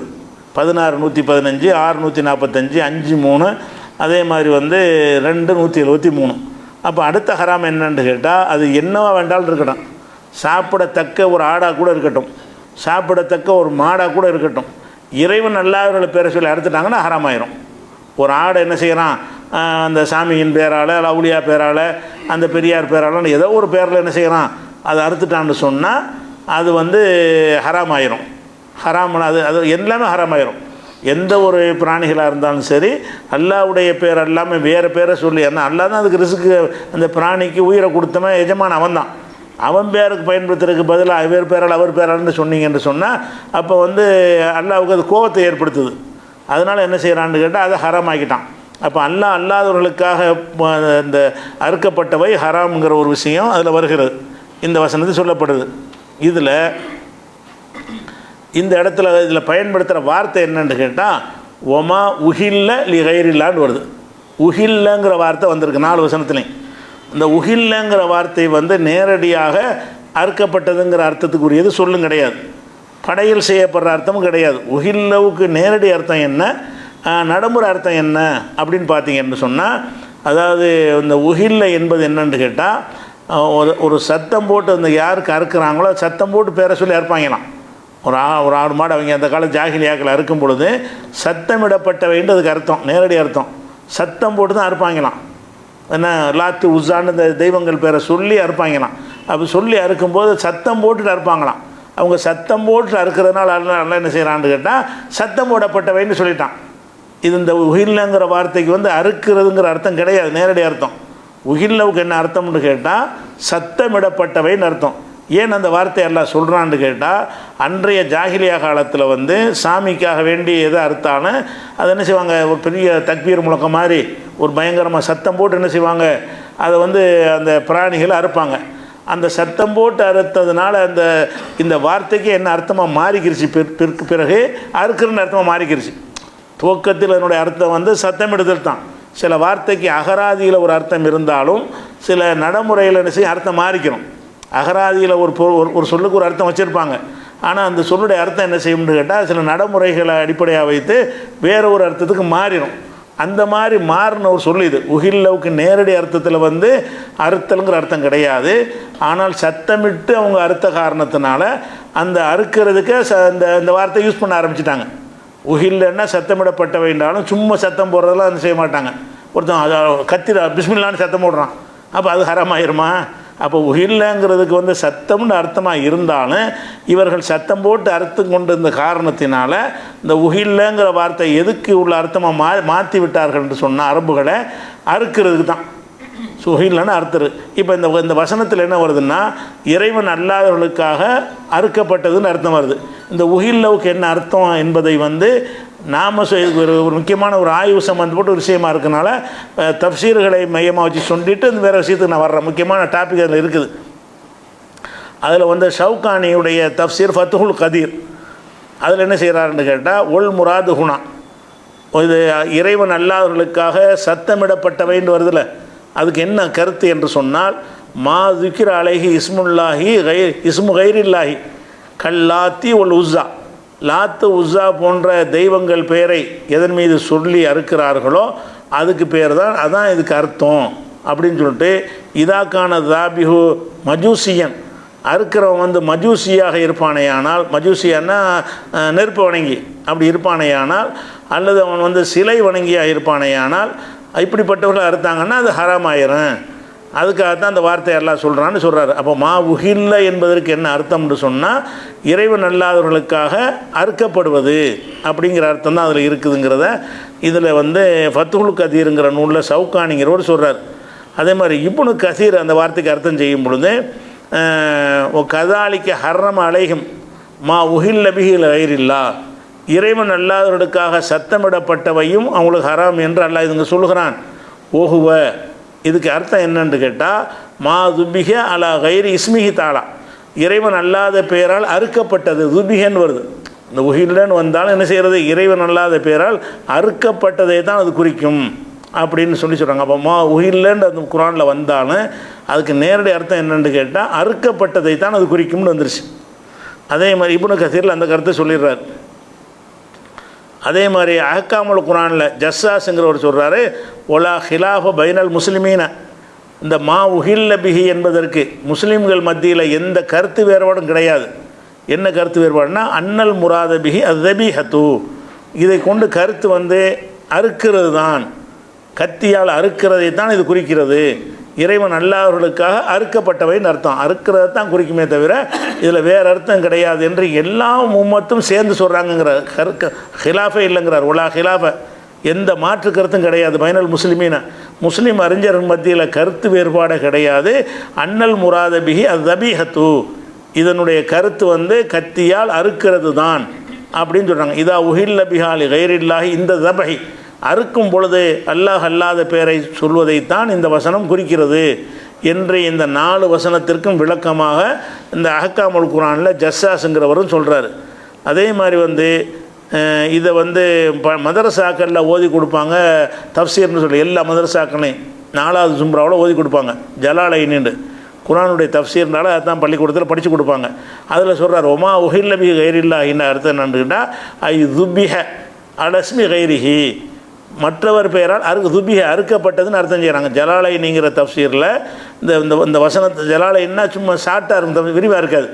16:115, 6:145, 5:3, அதே மாதிரி 2:173. அப்போ அடுத்த ஹராம் என்னன்னு கேட்டால் அது என்னவா வேண்டாலும் இருக்கட்டும். சாப்பிடத்தக்க ஒரு ஆடாக கூட இருக்கட்டும், சாப்பிடத்தக்க ஒரு மாடாக கூட இருக்கட்டும், இறைவன் அல்லாதவர்களை பேரை சொல்லி அறுத்துட்டாங்கன்னா ஹராமாயிரும். ஒரு ஆடை என்ன செய்கிறான், அந்த சாமியின் பேரால், அவுலியா பேரால், அந்த பெரியார் பேரால், ஏதோ ஒரு பேரில் என்ன செய்கிறான், அதை அறுத்துட்டான்னு சொன்னால் அது ஹராமாயிரும். ஹராமன அது எல்லாமே ஹராமாயிரும். எந்த ஒரு பிராணிகளாக இருந்தாலும் சரி, அல்லாவுடைய பேர் எல்லாமே வேறு பேரை சொல்லி, ஏன்னா அல்லா தான் அதுக்கு ரிஸ்க்கு, அந்த பிராணிக்கு உயிரை கொடுத்தவன் எஜமான் அவன் தான். அவன் பேருக்கு பயன்படுத்துறதுக்கு பதிலாக வேறு பேரால் அவர் பேரால்னு சொன்னீங்கன்னு சொன்னால் அப்போ அல்லாவுக்கு அது கோபத்தை ஏற்படுத்துது. அதனால் என்ன செய்கிறான்னு கேட்டால் அதை ஹராமாக்கிட்டான். அப்போ அல்லாதவர்களுக்காக இந்த அறுக்கப்பட்டவை ஹராம்ங்கிற ஒரு விஷயம் அதில் வருகிறது, இந்த வசனத்தில் சொல்லப்படுது. இதில் இந்த இடத்துல இதில் பயன்படுத்துகிற வார்த்தை என்னன்னு கேட்டால் ஒமா உஹில்ல லிகைரில்லான்னு வருது. உஹில்லங்கிற வார்த்தை வந்திருக்கு 4 வசனத்துலேயும். இந்த உஹில்லங்கிற வார்த்தை நேரடியாக அறுக்கப்பட்டதுங்கிற அர்த்தத்துக்குரியது சொல்லும் கிடையாது, படையில் செய்யப்படுற அர்த்தமும் கிடையாது. உஹில்லவுக்கு நேரடி அர்த்தம் என்ன, நடைமுறை அர்த்தம் என்ன அப்படின்னு பார்த்தீங்கன்னு சொன்னால், அதாவது இந்த உஹில்ல என்பது என்னன்னு கேட்டால் ஒரு சத்தம் போட்டு யாருக்கு அறுக்கிறாங்களோ சத்தம் போட்டு பேரை சொல்லி அறுப்பாங்களாம். ஒரு ஆடு மாடு அவங்க அந்த கால ஜாகிலியாக்கள் அறுக்கும் பொழுது சத்தமிடப்பட்டவைன்னு அதுக்கு அர்த்தம், நேரடி அர்த்தம். சத்தம் போட்டு தான் அறுப்பாங்களாம். என்ன லாத்து உஸான்னு இந்த தெய்வங்கள் பேரை சொல்லி அறுப்பாங்களாம். அப்படி சொல்லி அறுக்கும்போது சத்தம் போட்டுட்டு அறுப்பாங்களாம். அவங்க சத்தம் போட்டு அறுக்கிறதுனால நல்லா என்ன செய்கிறான்னு கேட்டால் சத்தம் போடப்பட்டவைன்னு சொல்லிட்டான். இது இந்த உஹில்லங்கிற வார்த்தைக்கு அறுக்கிறதுங்கிற அர்த்தம் கிடையாது, நேரடி அர்த்தம். உஹில்லவுக்கு என்ன அர்த்தம்னு கேட்டால் சத்தமிடப்பட்டவைன்னு அர்த்தம். ஏன் அந்த வார்த்தை எல்லாம் சொல்கிறான்னு கேட்டால், அன்றைய ஜாகிலியா காலத்தில் சாமிக்காக வேண்டி எதை அறுத்தானு அதை என்ன செய்வாங்க, ஒரு பெரிய தக்பீர் முழக்கம் மாதிரி ஒரு பயங்கரமாக சத்தம் போட்டு என்ன செய்வாங்க, அதை அந்த பிராணிகளை அறுப்பாங்க. அந்த சத்தம் போட்டு அறுத்ததுனால இந்த வார்த்தைக்கு என்ன அர்த்தமாக மாறிக்கிருச்சு, பிறகு அறுக்கிறன்னு அர்த்தமாக மாறிக்கிருச்சு. துவக்கத்தில் அதனுடைய அர்த்தம் சத்தமிடுதல் தான். சில வார்த்தைக்கு அகராதியில் ஒரு அர்த்தம் இருந்தாலும் சில நடைமுறையில் என்ன செய்ய அர்த்தம் மாறிக்கிறோம். அகராதியில் ஒரு சொல்லுக்கு ஒரு அர்த்தம் வச்சுருப்பாங்க, ஆனால் அந்த சொல்லுடைய அர்த்தம் என்ன செய்யும்னு கேட்டால் சில நடைமுறைகளை அடிப்படையாக வைத்து வேறு ஒரு அர்த்தத்துக்கு மாறிடும். அந்த மாதிரி மாறின ஒரு சொல்லு இது. உஹில்லவுக்கு நேரடி அர்த்தத்தில் அறுத்தலுங்கிற அர்த்தம் கிடையாது. ஆனால் சத்தமிட்டு அவங்க அறுத்த காரணத்தினால அந்த அறுக்கிறதுக்கு இந்த வார்த்தை யூஸ் பண்ண ஆரம்பிச்சிட்டாங்க. உஹில்லன்னா சத்தமிடப்பட்ட வேண்டாலும் சும்மா சத்தம் போடுறதெல்லாம் அது செய்ய மாட்டாங்க. ஒருத்தன் கத்திர பிஸ்மில்லான்னு சத்தம் போடுறான், அப்போ அது ஹராமாயிருமா? அப்போ உஹில்லங்கிறதுக்கு சத்தம்னு அர்த்தமாக இருந்தாலும் இவர்கள் சத்தம் போட்டு அர்த்தம் கொண்டு இருந்த காரணத்தினால இந்த உஹில்லங்கிற வார்த்தை எதுக்கு உள்ள அர்த்தமாக மாற்றி விட்டார்கள் என்று சொன்னால் அரபுகளை அறுக்கிறதுக்கு தான். உஹில்லன்னு அறுத்துரு. இப்போ இந்த வசனத்தில் என்ன வருதுன்னா, இறைவன் அல்லாதவர்களுக்காக அறுக்கப்பட்டதுன்னு அர்த்தம் வருது. இந்த உஹில்லவுக்கு என்ன அர்த்தம் என்பதை நாம் ஒரு முக்கியமான ஒரு ஆய்வு சம்மந்தப்பட்ட ஒரு விஷயமா இருக்கனால தஃப்சீர்களை மையமாக வச்சு சொல்லிட்டு இந்த வேறு விஷயத்துக்கு நான் வர்றேன். முக்கியமான டாபிக் அதில் இருக்குது. அதில் ஷவுகானியுடைய தஃப்சீர் ஃபத்துஹுல் கதீர், அதில் என்ன செய்கிறாருன்னு கேட்டால் ஒல் முராது ஹுனா, இது இறைவன் அல்லாதவர்களுக்காக சத்தமிடப்பட்டவைன்னு வருதுல்ல, அதுக்கு என்ன கருத்து என்று சொன்னால், மா துக்கிர அலைஹி இஸ்முல்லாஹி இஸ்மு கைரில்லாஹி, கல்லாத்தி ஒல் உஸ்ஸா, லாத்து உஸ்ஸா போன்ற தெய்வங்கள் பெயரை எதன் மீது சொல்லி அறுக்கிறார்களோ அதுக்கு பேர் தான், அதான் இதுக்கு அர்த்தம் அப்படின்னு சொல்லிட்டு, இதாக்கான தாபிஹு மஜூசியன், அறுக்கிறவன் மஜூசியாக இருப்பானேயானால், மஜூசியானா நெருப்பு வணங்கி அப்படி இருப்பானேயானால், அல்லது அவன் சிலை வணங்கியாக இருப்பானேயானால், இப்படிப்பட்டவர்கள் அறுத்தாங்கன்னா அது ஹராம் ஆயிரும். அதுக்காகத்தான் அந்த வார்த்தை எல்லாம் சொல்கிறான்னு சொல்கிறாரு. அப்போ மா உஹில்ல என்பதற்கு என்ன அர்த்தம்னு சொன்னால், இறைவன் அல்லாதவர்களுக்காக அறுக்கப்படுவது அப்படிங்கிற அர்த்தம் தான் அதில் இருக்குதுங்கிறத இதில் ஃபத்துல் கதீருங்கிற நூலில் சவுகானிங்கிறவர் சொல்கிறார். அதே மாதிரி இப்னு கசீர் அந்த வார்த்தைக்கு அர்த்தம் செய்யும் பொழுது, கதாலிக்க ஹர்ரம் அலைஹிம் மா உஹில்ல பிஹில் கைரில்லா, இறைவன் அல்லாதவர்களுக்காக சத்தமிடப்பட்டவையும் அவங்களுக்கு ஹராம் என்று அல்லாஹ் இதுங்க சொல்கிறான். ஓஹுவ, இதுக்கு அர்த்தம் என்னன்னு கேட்டால், மா துபிக அலா கைரி இஸ்மிஹி தாலா, இறைவன் அல்லாத பெயரால் அறுக்கப்பட்டது. துபிகன்னு வருது, இந்த உஹில்லன்னு வந்தாலும் என்ன செய்கிறது, இறைவன் அல்லாத பெயரால் அறுக்கப்பட்டதை தான் அது குறிக்கும் அப்படின்னு சொல்கிறாங்க. அப்போ மா உஹில்லன்னு அந்த குரானில் வந்தாலும் அதுக்கு நேரடி அர்த்தம் என்னென்னு கேட்டால் அறுக்கப்பட்டதை தான் அது குறிக்கும்னு வந்துருச்சு. அதே மாதிரி இப்னு கசீரில் அந்த கருத்தை சொல்லிடுறார். அதே மாதிரி அஹ்காமுல் குரானில் ஜஸ்ஸாஸுங்கிறவர் சொல்கிறாரு, ஒலா ஹிலாஃப பைனல் முஸ்லிமீன, இந்த மா உஹில்ல பிஹி என்பதற்கு முஸ்லீம்கள் மத்தியில் எந்த கருத்து வேறுபாடும் கிடையாது. என்ன கருத்து வேறுபாடுனா, அன்னல் முராத பிஹி அஸ்ஸபீஹத்து, இதை கொண்டு கருத்து அறுக்கிறது தான், கத்தியால் அறுக்கிறதை தான் இது குறிக்கிறது. இறைவன் அல்லாதவர்களுக்காக அறுக்கப்பட்டவைன்னு அர்த்தம், அறுக்கிறது தான் குறிக்குமே தவிர இதில் வேறு அர்த்தம் கிடையாது என்று எல்லா உம்மத்தும் சேர்ந்து சொல்கிறாங்கங்கிறார். ஹிலாஃபே இல்லைங்கிறார். உலா ஹிலாஃபை, எந்த மாற்று கருத்தும் கிடையாது. பைனல் முஸ்லிமீன, முஸ்லீம் அறிஞர்கள் மத்தியில் கருத்து வேறுபாடு கிடையாது. அன்னல் முராத பிஹி அஸ்ஸபீஹத்து, இதனுடைய கருத்து கத்தியால் அறுக்கிறது தான் அப்படின்னு சொல்கிறாங்க. இதா உஹில்ல பிஹாலி கைரில்லாஹி, இந்த தபஹி அறுக்கும் பொழுது அல்லாஹ் அல்லாத பெயரை சொல்வதைத்தான் இந்த வசனம் குறிக்கிறது என்று இந்த 4 வசனத்திற்கும் விளக்கமாக இந்த அஹ்காமுல் குரானில் ஜஸ்ஸாஸுங்கிறவரும் சொல்கிறார். அதே மாதிரி இதை மதரசாக்களில் ஓதி கொடுப்பாங்க, தஃப்சீர்னு சொல்லி எல்லா மதரசாக்களையும் 4வது ஜும்ராவில் ஓதி கொடுப்பாங்க. ஜலாலைன்னு குரானுடைய தஃப்சீர்னால அதுதான் பள்ளிக்கூடத்தில் படித்து கொடுப்பாங்க. அதில் சொல்கிறார், ஒமா உஹில்ல பிஹி கைரில்லாஹின்னு அர்த்தம் என்னன்னுக்கிட்டா, ஐ துபிஹ அலஸ்மி கைரிஹி, மற்றவர் பெயரால் துபிஹ அறுக்கப்பட்டதுன்னு அர்த்தம் செய்கிறாங்க. ஜலாலைனிங்கிற தஃப்சீரில் இந்த வசனத்தை ஜலாலைன்னா சும்மா ஷார்ட்டாக இருக்கும், விரிவாக இருக்காது,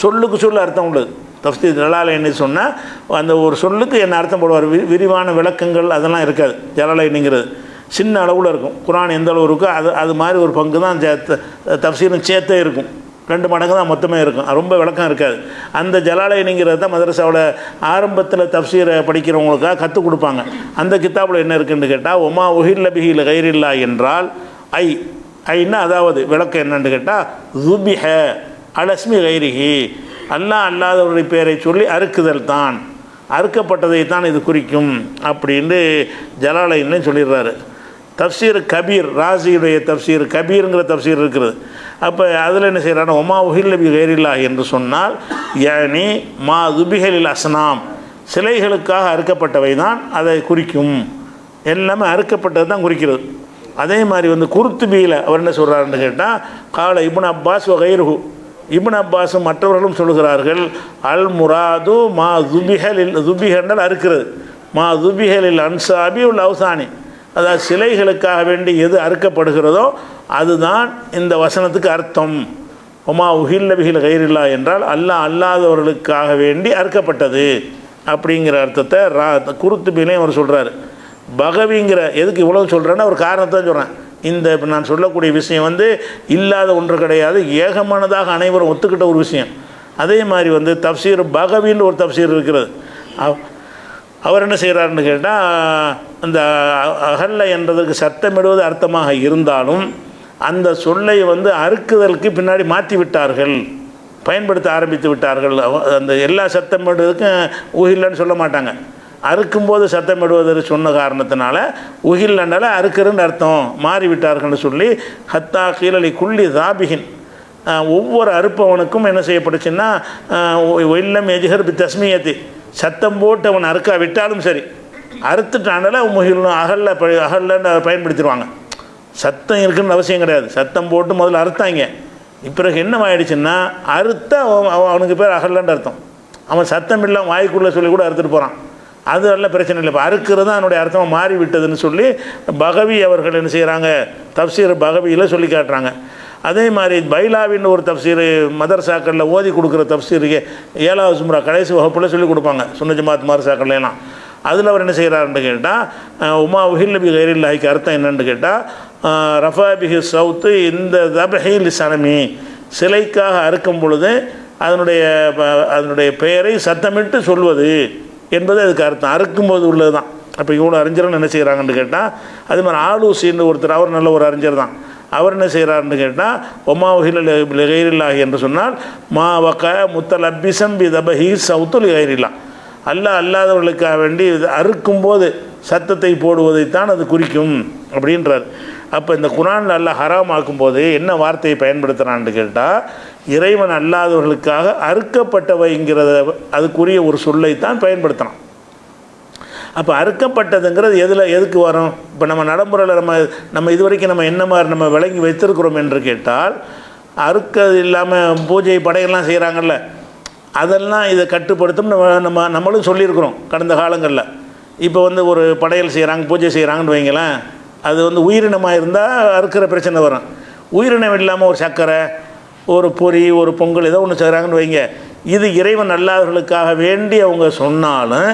சொல்லுக்கு சொல்ல அர்த்தம் உள்ளது. தஃப்சீர் ஜலாலைன்னு சொன்னால் அந்த ஒரு சொல்லுக்கு என்ன அர்த்தம் போடுவார், விரிவான விளக்கங்கள் அதெல்லாம் இருக்காது. ஜலாலைனிங்கிறது சின்ன அளவில் இருக்கும். குரான் எந்த அளவு இருக்கோ அது மாதிரி ஒரு பங்கு தான் தஃப்சீரும் சேர்த்தே இருக்கும், 2 மடங்கு தான் மொத்தமே இருக்கும், ரொம்ப விளக்கம் இருக்காது. அந்த ஜலாலைனிங்கிறது தான் மதரசாவில் ஆரம்பத்தில் தஃப்சீரை படிக்கிறவங்களுக்காக கற்றுக் கொடுப்பாங்க. அந்த கித்தாபில் என்ன இருக்குன்னு கேட்டால், ஒமா உஹில்ல பிஹில் கைரில்லா என்றால் ஐன்னா அதாவது விளக்கம் என்னன்னு கேட்டால், துபிஹ அலஸ்மி கைரிஹி, அல்லாஹ் அல்லாதவருடைய பேரை சொல்லி அறுக்குதல் தான், அறுக்கப்பட்டதை தான் இது குறிக்கும் அப்படின்னு ஜலாலைன்னு சொல்லிடுறாரு. தஃப்சீர் கபீர், ராசியுடைய தஃப்சீர் கபீருங்கிற தஃப்சீர் இருக்கிறது. அப்போ அதில் என்ன செய்கிறாங்க, ஒமா உஹில்ல பிஹி கைரில்லாஹ் என்று சொன்னால் யானி மா துபிஹலில் அஸ்னாம், சிலைகளுக்காக அறுக்கப்பட்டவை தான் அதை குறிக்கும், எல்லாமே அறுக்கப்பட்டது தான் குறிக்கிறது. அதே மாதிரி குர்துபியில் அவர் என்ன சொல்கிறாருன்னு கேட்டால், கால இப்னு அப்பாஸ் வகைருஹு, இப்னு அப்பாஸும் மற்றவர்களும் சொல்கிறார்கள், அல் முராது மா துபிஹல் அறுக்கிறது, மா துபிஹலில் அன்சாபி உல் அவுசானி, அதாவது சிலைகளுக்காக வேண்டி எது அறுக்கப்படுகிறதோ அதுதான் இந்த வசனத்துக்கு அர்த்தம். ஒமா உஹில்ல பிஹில் கைரில்லா என்றால் அல்லாஹ் அல்லாதவர்களுக்காக வேண்டி அறுக்கப்பட்டது அப்படிங்கிற அர்த்தத்தை குர்துபிலையும் அவர் சொல்கிறார். பகவிங்கிற எதுக்கு இவ்வளவு சொல்கிறேன்னா ஒரு காரணத்தை சொல்கிறேன். இந்த இப்போ நான் சொல்லக்கூடிய விஷயம் இல்லாத ஒன்று கிடையாது, ஏகமானதாக அனைவரும் ஒத்துக்கிட்ட ஒரு விஷயம். அதே மாதிரி தஃப்சீர் பகவின்னு ஒரு தஃப்சீர் இருக்கிறது. அவர் என்ன செய்கிறாருன்னு கேட்டால், அந்த அகல்ல என்றதற்கு சத்தமிடுவது அர்த்தமாக இருந்தாலும் அந்த சொல்லை அறுக்குதலுக்கு பின்னாடி மாற்றி விட்டார்கள், பயன்படுத்த ஆரம்பித்து விட்டார்கள். அந்த எல்லா சத்தமிடுவதற்கும் உஹில்லன்னு சொல்ல மாட்டாங்க, அறுக்கும்போது சத்தமிடுவதற்கு சொன்ன காரணத்தினால உஹில்லன்னால அறுக்குறன்னு அர்த்தம் மாறிவிட்டார்கள்னு சொல்லி, ஹத்தா கீழலி குள்ளி தாபிகின், ஒவ்வொரு அறுப்பவனுக்கும் என்ன செய்யப்பட்டுச்சுன்னா, ஒல்லம் எஜிஹர் பி தஸ்மியத்தி, சத்தம் போட்டு அவன் அறுக்கா விட்டாலும் சரி, அறுத்துட்டானால முகிலும் அகல்ல பயன்படுத்திடுவாங்க. சத்தம் இருக்குன்னு அவசியம் கிடையாது, சத்தம் போட்டு முதல்ல அறுத்தாங்க, பிறகு என்னமாயிடுச்சுன்னா அறுத்த அவனுக்கு பேர் அகல்லன்ற அர்த்தம். அவன் சத்தம் இல்லாமல் வாய்க்குள்ளே சொல்லி கூட அறுத்துட்டு போகிறான். அது நல்ல பிரச்சனை இல்லை. இப்போ அறுக்கிறது தான் அதனுடைய அர்த்தமாக மாறி விட்டதுன்னு சொல்லி பகவி அவர்கள் என்ன செய்கிறாங்க, தப்சீர் பகவியில் சொல்லி காட்டுறாங்க. அதே மாதிரி பைலாவின்னு ஒரு தப்சீர் மதரசாக்களில் ஓதி கொடுக்குற தப்சீருக்கு 7வது சும்ரா கடைசி வகுப்பில் சொல்லிக் கொடுப்பாங்க சுன்ன ஜமாத் மதரசாக்கள்லாம். அதில் அவர் என்ன செய்கிறாருன்னு கேட்டால் உமா உஹில்லபி கைரில்லாய்க்கு அர்த்தம் என்னென்னு கேட்டால் ரஃபாபிஹி சவுத்து இந்த தபஹில் சனமி சிலைக்காக அறுக்கும் பொழுது அதனுடைய பெயரை சத்தமிட்டு சொல்வது என்பது அதுக்கு அர்த்தம். அறுக்கும்போது உள்ளது தான். அப்போ இவ்வளோ அறிஞர்கள் என்ன செய்கிறாங்கன்னு கேட்டால் அது மாதிரி ஆலூசின்னு ஒருத்தர், அவர் நல்ல ஒரு அறிஞர் தான். அவர் என்ன செய்கிறாருன்னு கேட்டால் ஒமா உஹில் கைரில்லாஹி என்று சொன்னால் மா வக்க முத்தலப்பிசம்பி தபஹி சவுத்துல் கைரில்லா அல்லாதவர்களுக்காக வேண்டி அறுக்கும்போது சத்தத்தை போடுவதைத்தான் அது குறிக்கும் அப்படின்றார். அப்போ இந்த குர்ஆனில் அல்லாஹ் ஹராம் ஆக்கும்போது என்ன வார்த்தையை பயன்படுத்துகிறான்னு கேட்டால் இறைவன் அல்லாதவர்களுக்காக அறுக்கப்பட்டவைங்கிறத அதுக்குரிய ஒரு சொல்லைத்தான் பயன்படுத்தலாம். அப்போ அறுக்கப்பட்டதுங்கிறது எதுக்கு வரும்? இப்போ நம்ம நடைமுறையில் நம்ம இது வரைக்கும் நம்ம என்ன மாதிரி நம்ம விளங்கி வைத்திருக்கிறோம் என்று கேட்டால் அறுக்கிறது இல்லாமல் பூஜை படையெல்லாம் செய்கிறாங்கல்ல, அதெல்லாம் இதை கட்டுப்படுத்தும் நம்மளும் சொல்லியிருக்கிறோம் கடந்த காலங்களில். இப்போ ஒரு படையல் செய்கிறாங்க, பூஜை செய்கிறாங்கன்னு வைங்களேன், அது உயிரினமாக இருந்தால் அறுக்கிற பிரச்சனை வரும். உயிரினம் இல்லாமல் ஒரு சர்க்கரை, ஒரு பொரி, ஒரு பொங்கல் ஏதோ ஒன்று செய்கிறாங்கன்னு வைங்க, இது இறைவன் அல்லாதவர்களுக்காக வேண்டி அவங்க சொன்னாலும்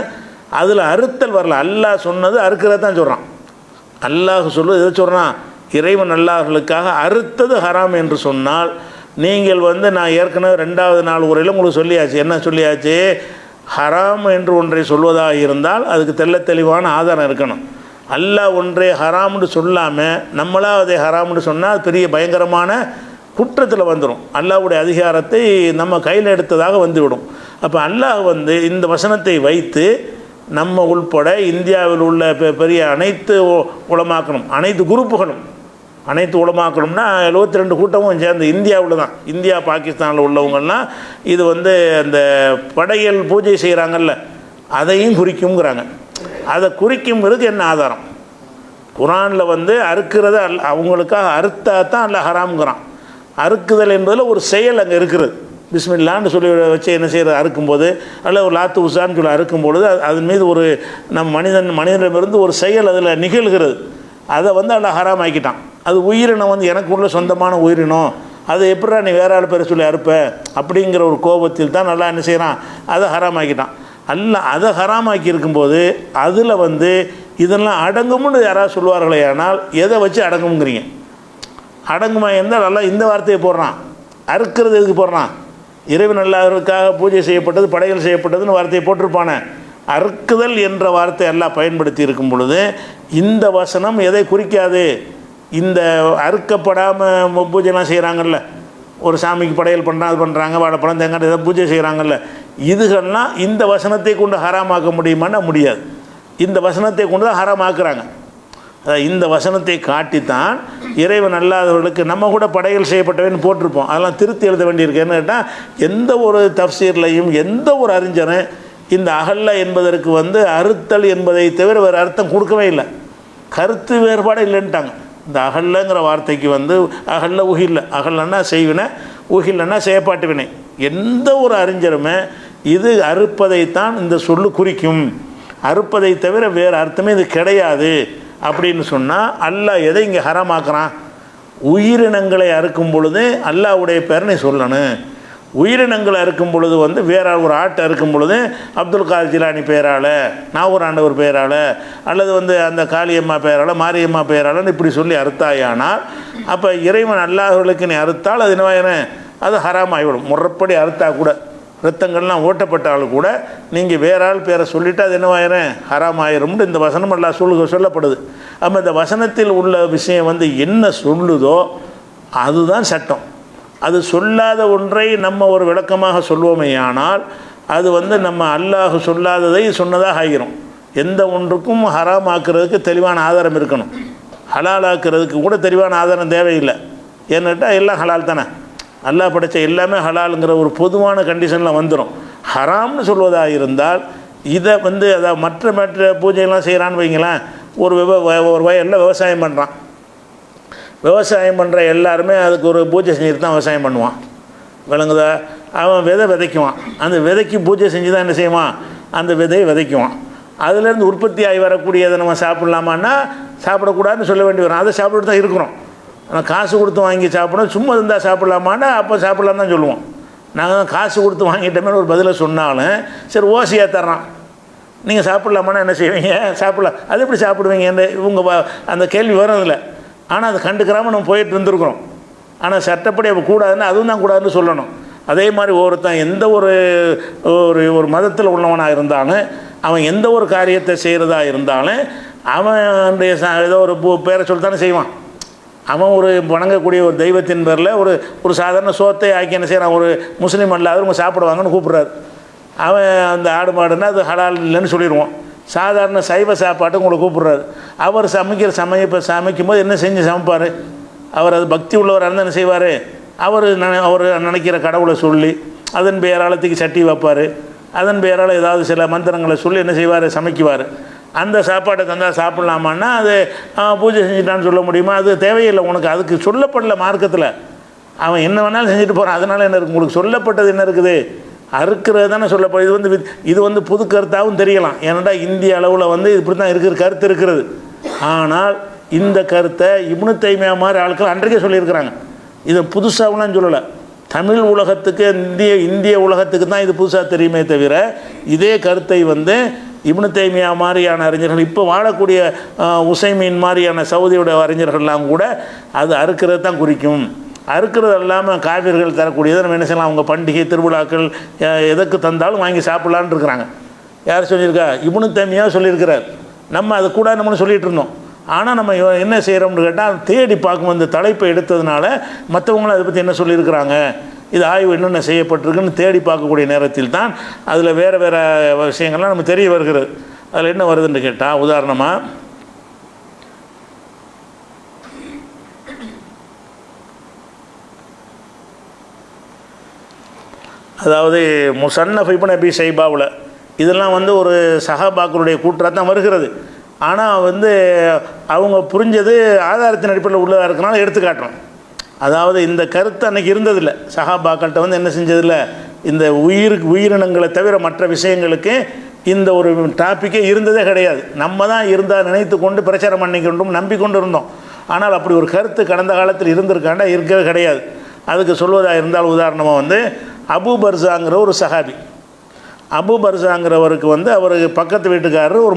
அதில் அறுத்தல் வரல. அல்லாஹ் சொன்னது அறுக்கிறத தான் சொல்கிறான். அல்லாஹ் சொல்வது எதை சொல்கிறான்? இறைவன் அல்லாதவர்களுக்காக அறுத்தது ஹராம் என்று சொன்னால் நீங்கள் நான் ஏற்கனவே 2வது நாள் உரையில் உங்களுக்கு சொல்லியாச்சு. என்ன சொல்லியாச்சு? ஹராம் என்று ஒன்றை சொல்வதாக இருந்தால் அதுக்கு தெளிவான ஆதாரம் இருக்கணும். அல்லாஹ் ஒன்றே ஹராம்னு சொல்லாமல் நம்மளாக அதை ஹராம்னு சொன்னால் அது பெரிய பயங்கரமான குற்றத்தில் வந்துடும். அல்லாஹ்வுடைய அதிகாரத்தை நம்ம கையில் எடுத்ததாக வந்துவிடும். அப்போ அல்லாஹ் இந்த வசனத்தை வைத்து நம்ம உள்பட இந்தியாவில் உள்ள பெரிய அனைத்து உலமாக்கணும், அனைத்து குரூப்புகளும், அனைத்து உலமாக்கணும்னா 72 கூட்டமும் சேர்ந்து இந்தியாவில் தான், இந்தியா பாகிஸ்தானில் உள்ளவங்கள்லாம் இது அந்த படையல் பூஜை செய்கிறாங்கல்ல அதையும் குறிக்குங்கிறாங்க. அதை குறிக்குங்கிறதுக்கு என்ன ஆதாரம்? குர்ஆனில் அறுக்கிறத அவங்களுக்காக அறுத்தா தான் அல்ல ஹராம்ங்கிறான். அறுக்குதல் என்பதில் ஒரு செயல் அங்கே இருக்கிறது. பிஸ்மில்லான்னு சொல்லி வச்சு என்ன செய்கிறது அறுக்கும்போது, அல்ல ஒரு லாத்து உசான்னு சொல்லி அறுக்கும்பொழுது அதன் மீது ஒரு மனிதனிடமிருந்து ஒரு செயல் அதில் நிகழ்கிறது. அதை அல்ல ஹராம் ஆக்கிட்டான். அது உயிரினம் எனக்கு உள்ள சொந்தமான உயிரினம், அதை எப்படா நீ வேற ஆள் பேரை சொல்லி அறுப்ப அப்படிங்கிற ஒரு கோபத்தில் தான் நல்லா என்ன செய்கிறான், அதை ஹராமாக்கிட்டான். அல்ல அதை ஹராமாக்கி இருக்கும்போது அதில் இதெல்லாம் அடங்கும்னு யாராவது சொல்லுவார்களே, ஆனால் எதை வச்சு அடங்குங்கிறீங்க? அடங்குமா இருந்தால் நல்லா இந்த வார்த்தையை போடுறான். அறுக்கிறது எதுக்கு போடுறான்? இறைவன் அல்லாஹ்வுக்காக பூஜை செய்யப்பட்டது, படைகள் செய்யப்பட்டதுன்னு வார்த்தையை போட்டிருப்பானே. அறுக்குதல் என்ற வார்த்தை எல்லாம் பயன்படுத்தி இருக்கும் பொழுது இந்த வசனம் எதை குறிக்காது? இந்த அறுக்கப்படாமல் பூஜைலாம் செய்கிறாங்கல்ல, ஒரு சாமிக்கு படையல் பண்ணுறாங்க, அது பண்ணுறாங்க, வாழைப்பழம் தேங்காய் ஏதாவது பூஜை செய்கிறாங்கல்ல, இதுகள்லாம் இந்த வசனத்தை கொண்டு ஹராமாக்க முடியுமான்னா முடியாது. இந்த வசனத்தை கொண்டு தான் ஹராமாக்குறாங்க. இந்த வசனத்தை காட்டித்தான் இறைவன் அல்லாதவர்களுக்கு நம்ம கூட படையல் செய்யப்பட்டவன்னு போட்டிருப்போம். அதெல்லாம் திருத்தி எழுத வேண்டியிருக்கு. என்ன கேட்டால் எந்த ஒரு தஃப்சீர்லையும் எந்த ஒரு அறிஞரும் இந்த அகல்ல என்பதற்கு அறுத்தல் என்பதை தவிர வேறு அர்த்தம் கொடுக்கவே இல்லை. கருத்து வேறுபாடு இல்லைன்ட்டாங்க. இந்த அகல்லங்கிற வார்த்தைக்கு அகல்ல உகில்ல, அகல்லன்னா செய்வினை, உகில்லன்னா செயற்பாட்டு வினை. எந்த ஒரு அறிஞருமே இது அறுப்பதைத்தான் இந்த சொல்லு குறிக்கும், அறுப்பதை தவிர வேறு அர்த்தமே இது கிடையாது அப்படின்னு சொன்னால் அல்லாஹ் எதை இங்கே ஹராமாக்குறான்? உயிரினங்களை அறுக்கும் பொழுது அல்லாஹ்வுடைய பேரனை சொல்லணும். உயிரினங்களை அறுக்கும் பொழுது வேற ஒரு ஆட்டை அறுக்கும் பொழுது அப்துல் காதர் ஜிலானி பெயரால், நாகூர் ஆண்டவர் பெயரால், அல்லது அந்த காளியம்மா பெயரால், மாரியம்மா பெயரால் இப்படி சொல்லி அறுத்தாயானால் அப்போ இறைவன் அல்லாஹ்வுகளுக்கு நீ அறுத்தால் அது என்னவாயின, அது ஹராம் ஆகிவிடும். முறைப்படி அறுத்தா கூட, ரத்தங்கள்லாம் ஓட்டப்பட்டாலும் கூட நீங்கள் வேற ஆள் பேரை சொல்லிவிட்டு அது என்னவாயிரும், ஹராம் ஆயிரும்னு இந்த வசனம் எல்லாம் சொல்லப்படுது. அப்போ இந்த வசனத்தில் உள்ள விஷயம் என்ன சொல்லுதோ அதுதான் சட்டம். அது சொல்லாத ஒன்றை நம்ம ஒரு விளக்கமாக சொல்வோமேயானால் அது நம்ம அல்லாஹ் சொல்லாததை சொன்னதாக ஆகிரும். எந்த ஒன்றுக்கும் ஹராம் ஆக்குறதுக்கு தெளிவான ஆதாரம் இருக்கணும். ஹலால் ஆக்குறதுக்கு கூட தெளிவான ஆதாரம் தேவையில்லை. ஏன்னுட்டா எல்லாம் ஹலால் தானே, அல்லாஹ் படைத்த எல்லாமே ஹலாலுங்கிற ஒரு பொதுவான கண்டிஷனில் வந்துடும். ஹராம்னு சொல்வதாக இருந்தால் இதை அதாவது மற்ற பூஜைகள்லாம் செய்கிறான்னு வைங்களேன். ஒரு வயலில் விவசாயம் பண்ணுறான். விவசாயம் பண்ணுற எல்லாருமே அதுக்கு ஒரு பூஜை செஞ்சுட்டு தான் விவசாயம் பண்ணுவான், விளங்குதா? அவன் விதை விதைக்குவான், அந்த விதைக்கு பூஜை செஞ்சு தான் என்ன செய்வான், அந்த விதையை விதைக்குவான். அதுலேருந்து உற்பத்தி ஆகி வரக்கூடியதை நம்ம சாப்பிட்லாமான்னா சாப்பிடக்கூடாதுன்னு சொல்ல வேண்டி வரும். அதை சாப்பிட்டு தான் இருக்கிறோம். ஆனால் காசு கொடுத்து வாங்கி சாப்பிடணும், சும்மா இருந்தால் சாப்பிட்லாமான்னா அப்போ சாப்பிட்லாம் தான் சொல்லுவோம். நாங்கள் தான் காசு கொடுத்து வாங்கிட்டோமே ஒரு பதிலை சொன்னாலும் சரி ஓசியாக தர்றான், நீங்கள் சாப்பிட்லாமான்னா என்ன செய்வீங்க, சாப்பிட்லாம். அது எப்படி சாப்பிடுவீங்க இவங்க அந்த கேள்வி வர்றதில்லை. ஆனால் அதை கண்டுக்கிறாமல் நம்ம போயிட்டு இருந்துருக்குறோம். ஆனால் சட்டப்படி அப்போ கூடாதுன்னு அதுவும் தான் கூடாதுன்னு சொல்லணும். அதே மாதிரி ஒருத்தன் எந்த ஒரு ஒரு மதத்தில் உள்ளவனாக இருந்தாலும் அவன் எந்த ஒரு காரியத்தை செய்கிறதா இருந்தாலும் அவனுடைய ஏதோ ஒரு பேரை சொல்லித்தானே செய்வான். அவன் ஒரு வணங்கக்கூடிய ஒரு தெய்வத்தின் பேரில் ஒரு சாதாரண சோத்தை ஆக்கி என்ன செய்கிறான், ஒரு முஸ்லீம் அல்லாதவங்க சாப்பிடுவாங்கன்னு கூப்பிட்றாரு. அவன் அந்த ஆடு மாடுன்னா அது ஹலால் இல்லைன்னு சொல்லிடுவோம். சாதாரண சைவ சாப்பாட்டு உங்களை கூப்பிட்றாரு. அவர் சமைக்கும் போது என்ன செஞ்சு சமைப்பார், அவர் அது பக்தி உள்ளவராக இருந்தால் என்ன செய்வார், அவர் நினைக்கிற கடவுளை சொல்லி அதன் பெயரால் தூக்கி சட்டி வைப்பார், அதன் பெயரால் ஏதாவது சில மந்திரங்களை சொல்லி என்ன செய்வார், சமைக்குவார். அந்த சாப்பாட்டை தந்தால் சாப்பிட்லாமான்னா அது பூஜை செஞ்சுட்டான்னு சொல்ல முடியுமா? அது தேவையில்லை உனக்கு, அதுக்கு சொல்லப்படல மார்க்கத்தில். அவன் என்ன வேணாலும் செஞ்சுட்டு போகிறான், அதனால் என்ன இருக்குது, உங்களுக்கு சொல்லப்பட்டது என்ன இருக்குது, அறுக்கிறது தானே சொல்லப்படுது. இது வந்து புது கருத்தாகவும் தெரியலாம். ஏன்னாடா இந்திய அளவில் இப்படி தான் இருக்கிற கருத்து இருக்கிறது. ஆனால் இந்த கருத்தை இப்னு தைமியா மாதிரி ஆட்கள் அன்றைக்கே சொல்லியிருக்கிறாங்க. இதை புதுசாகலாம் சொல்லலை. தமிழ் உலகத்துக்கு இந்திய உலகத்துக்கு தான் இது புதுசாக தெரியுமே தவிர இதே கருத்தை இப்னு தைமியா மாதிரியான அறிஞர்கள், இப்போ வாழக்கூடிய உசைமீன் மாதிரியான சவுதியோட அறிஞர்கள்லாம் கூட அது அறுக்கிறது தான் குறிக்கும். அறுக்கிறது இல்லாமல் காவிர்கள் தரக்கூடியதை நம்ம என்ன செய்யலாம், அவங்க பண்டிகை திருவிழாக்கள் எதற்கு தந்தாலும் வாங்கி சாப்பிட்லான்னு இருக்கிறாங்க. யார் சொல்லியிருக்கா, இப்னு தைமியா சொல்லியிருக்கிறார். நம்ம அது கூட நம்மளும் சொல்லிகிட்டு இருந்தோம். ஆனால் நம்ம என்ன செய்கிறோம்னு கேட்டால் தேடி பார்க்கும், இந்த தலைப்பை எடுத்ததுனால மற்றவங்களும் அதை பற்றி என்ன சொல்லியிருக்கிறாங்க, இது ஆய்வு என்னென்ன செய்யப்பட்டிருக்குன்னு தேடி பார்க்கக்கூடிய நேரத்தில் தான் அதில் வேறு வேறு விஷயங்கள்லாம் நம்ம தெரிய வருகிறது. அதில் என்ன வருதுன்னு கேட்டால், உதாரணமாக அதாவது முஸன்னஃப் இப்னு அபீ ஷைபாவில் இதெல்லாம் ஒரு சஹாபாக்களுடைய கூற்றாக தான் வருகிறது. ஆனால் அவங்க புரிஞ்சது ஆதாரத்தின் அடிப்படையில் உள்ளதாக இருக்கனால எடுத்துக்காட்டுறோம். அதாவது இந்த கருத்து அன்றைக்கி இருந்ததில்லை. சஹாபாக்கள்கிட்ட என்ன செஞ்சதில்லை, இந்த உயிரினங்களை தவிர மற்ற விஷயங்களுக்கு இந்த ஒரு டாப்பிக்கே இருந்ததே கிடையாது. நம்ம தான் இருந்தால் நினைத்து கொண்டு பிரச்சாரம் பண்ணிக்கொண்டும் நம்பிக்கொண்டு இருந்தோம். ஆனால் அப்படி ஒரு கருத்து கடந்த காலத்தில் இருந்திருக்காண்டா இருக்கவே கிடையாது. அதுக்கு சொல்வதாக இருந்தால் உதாரணமாக அபூ பர்ஸாங்கிற ஒரு சஹாபி. அபூ பர்ஸாங்கிறவருக்கு அவருக்கு பக்கத்து வீட்டுக்காரர் ஒரு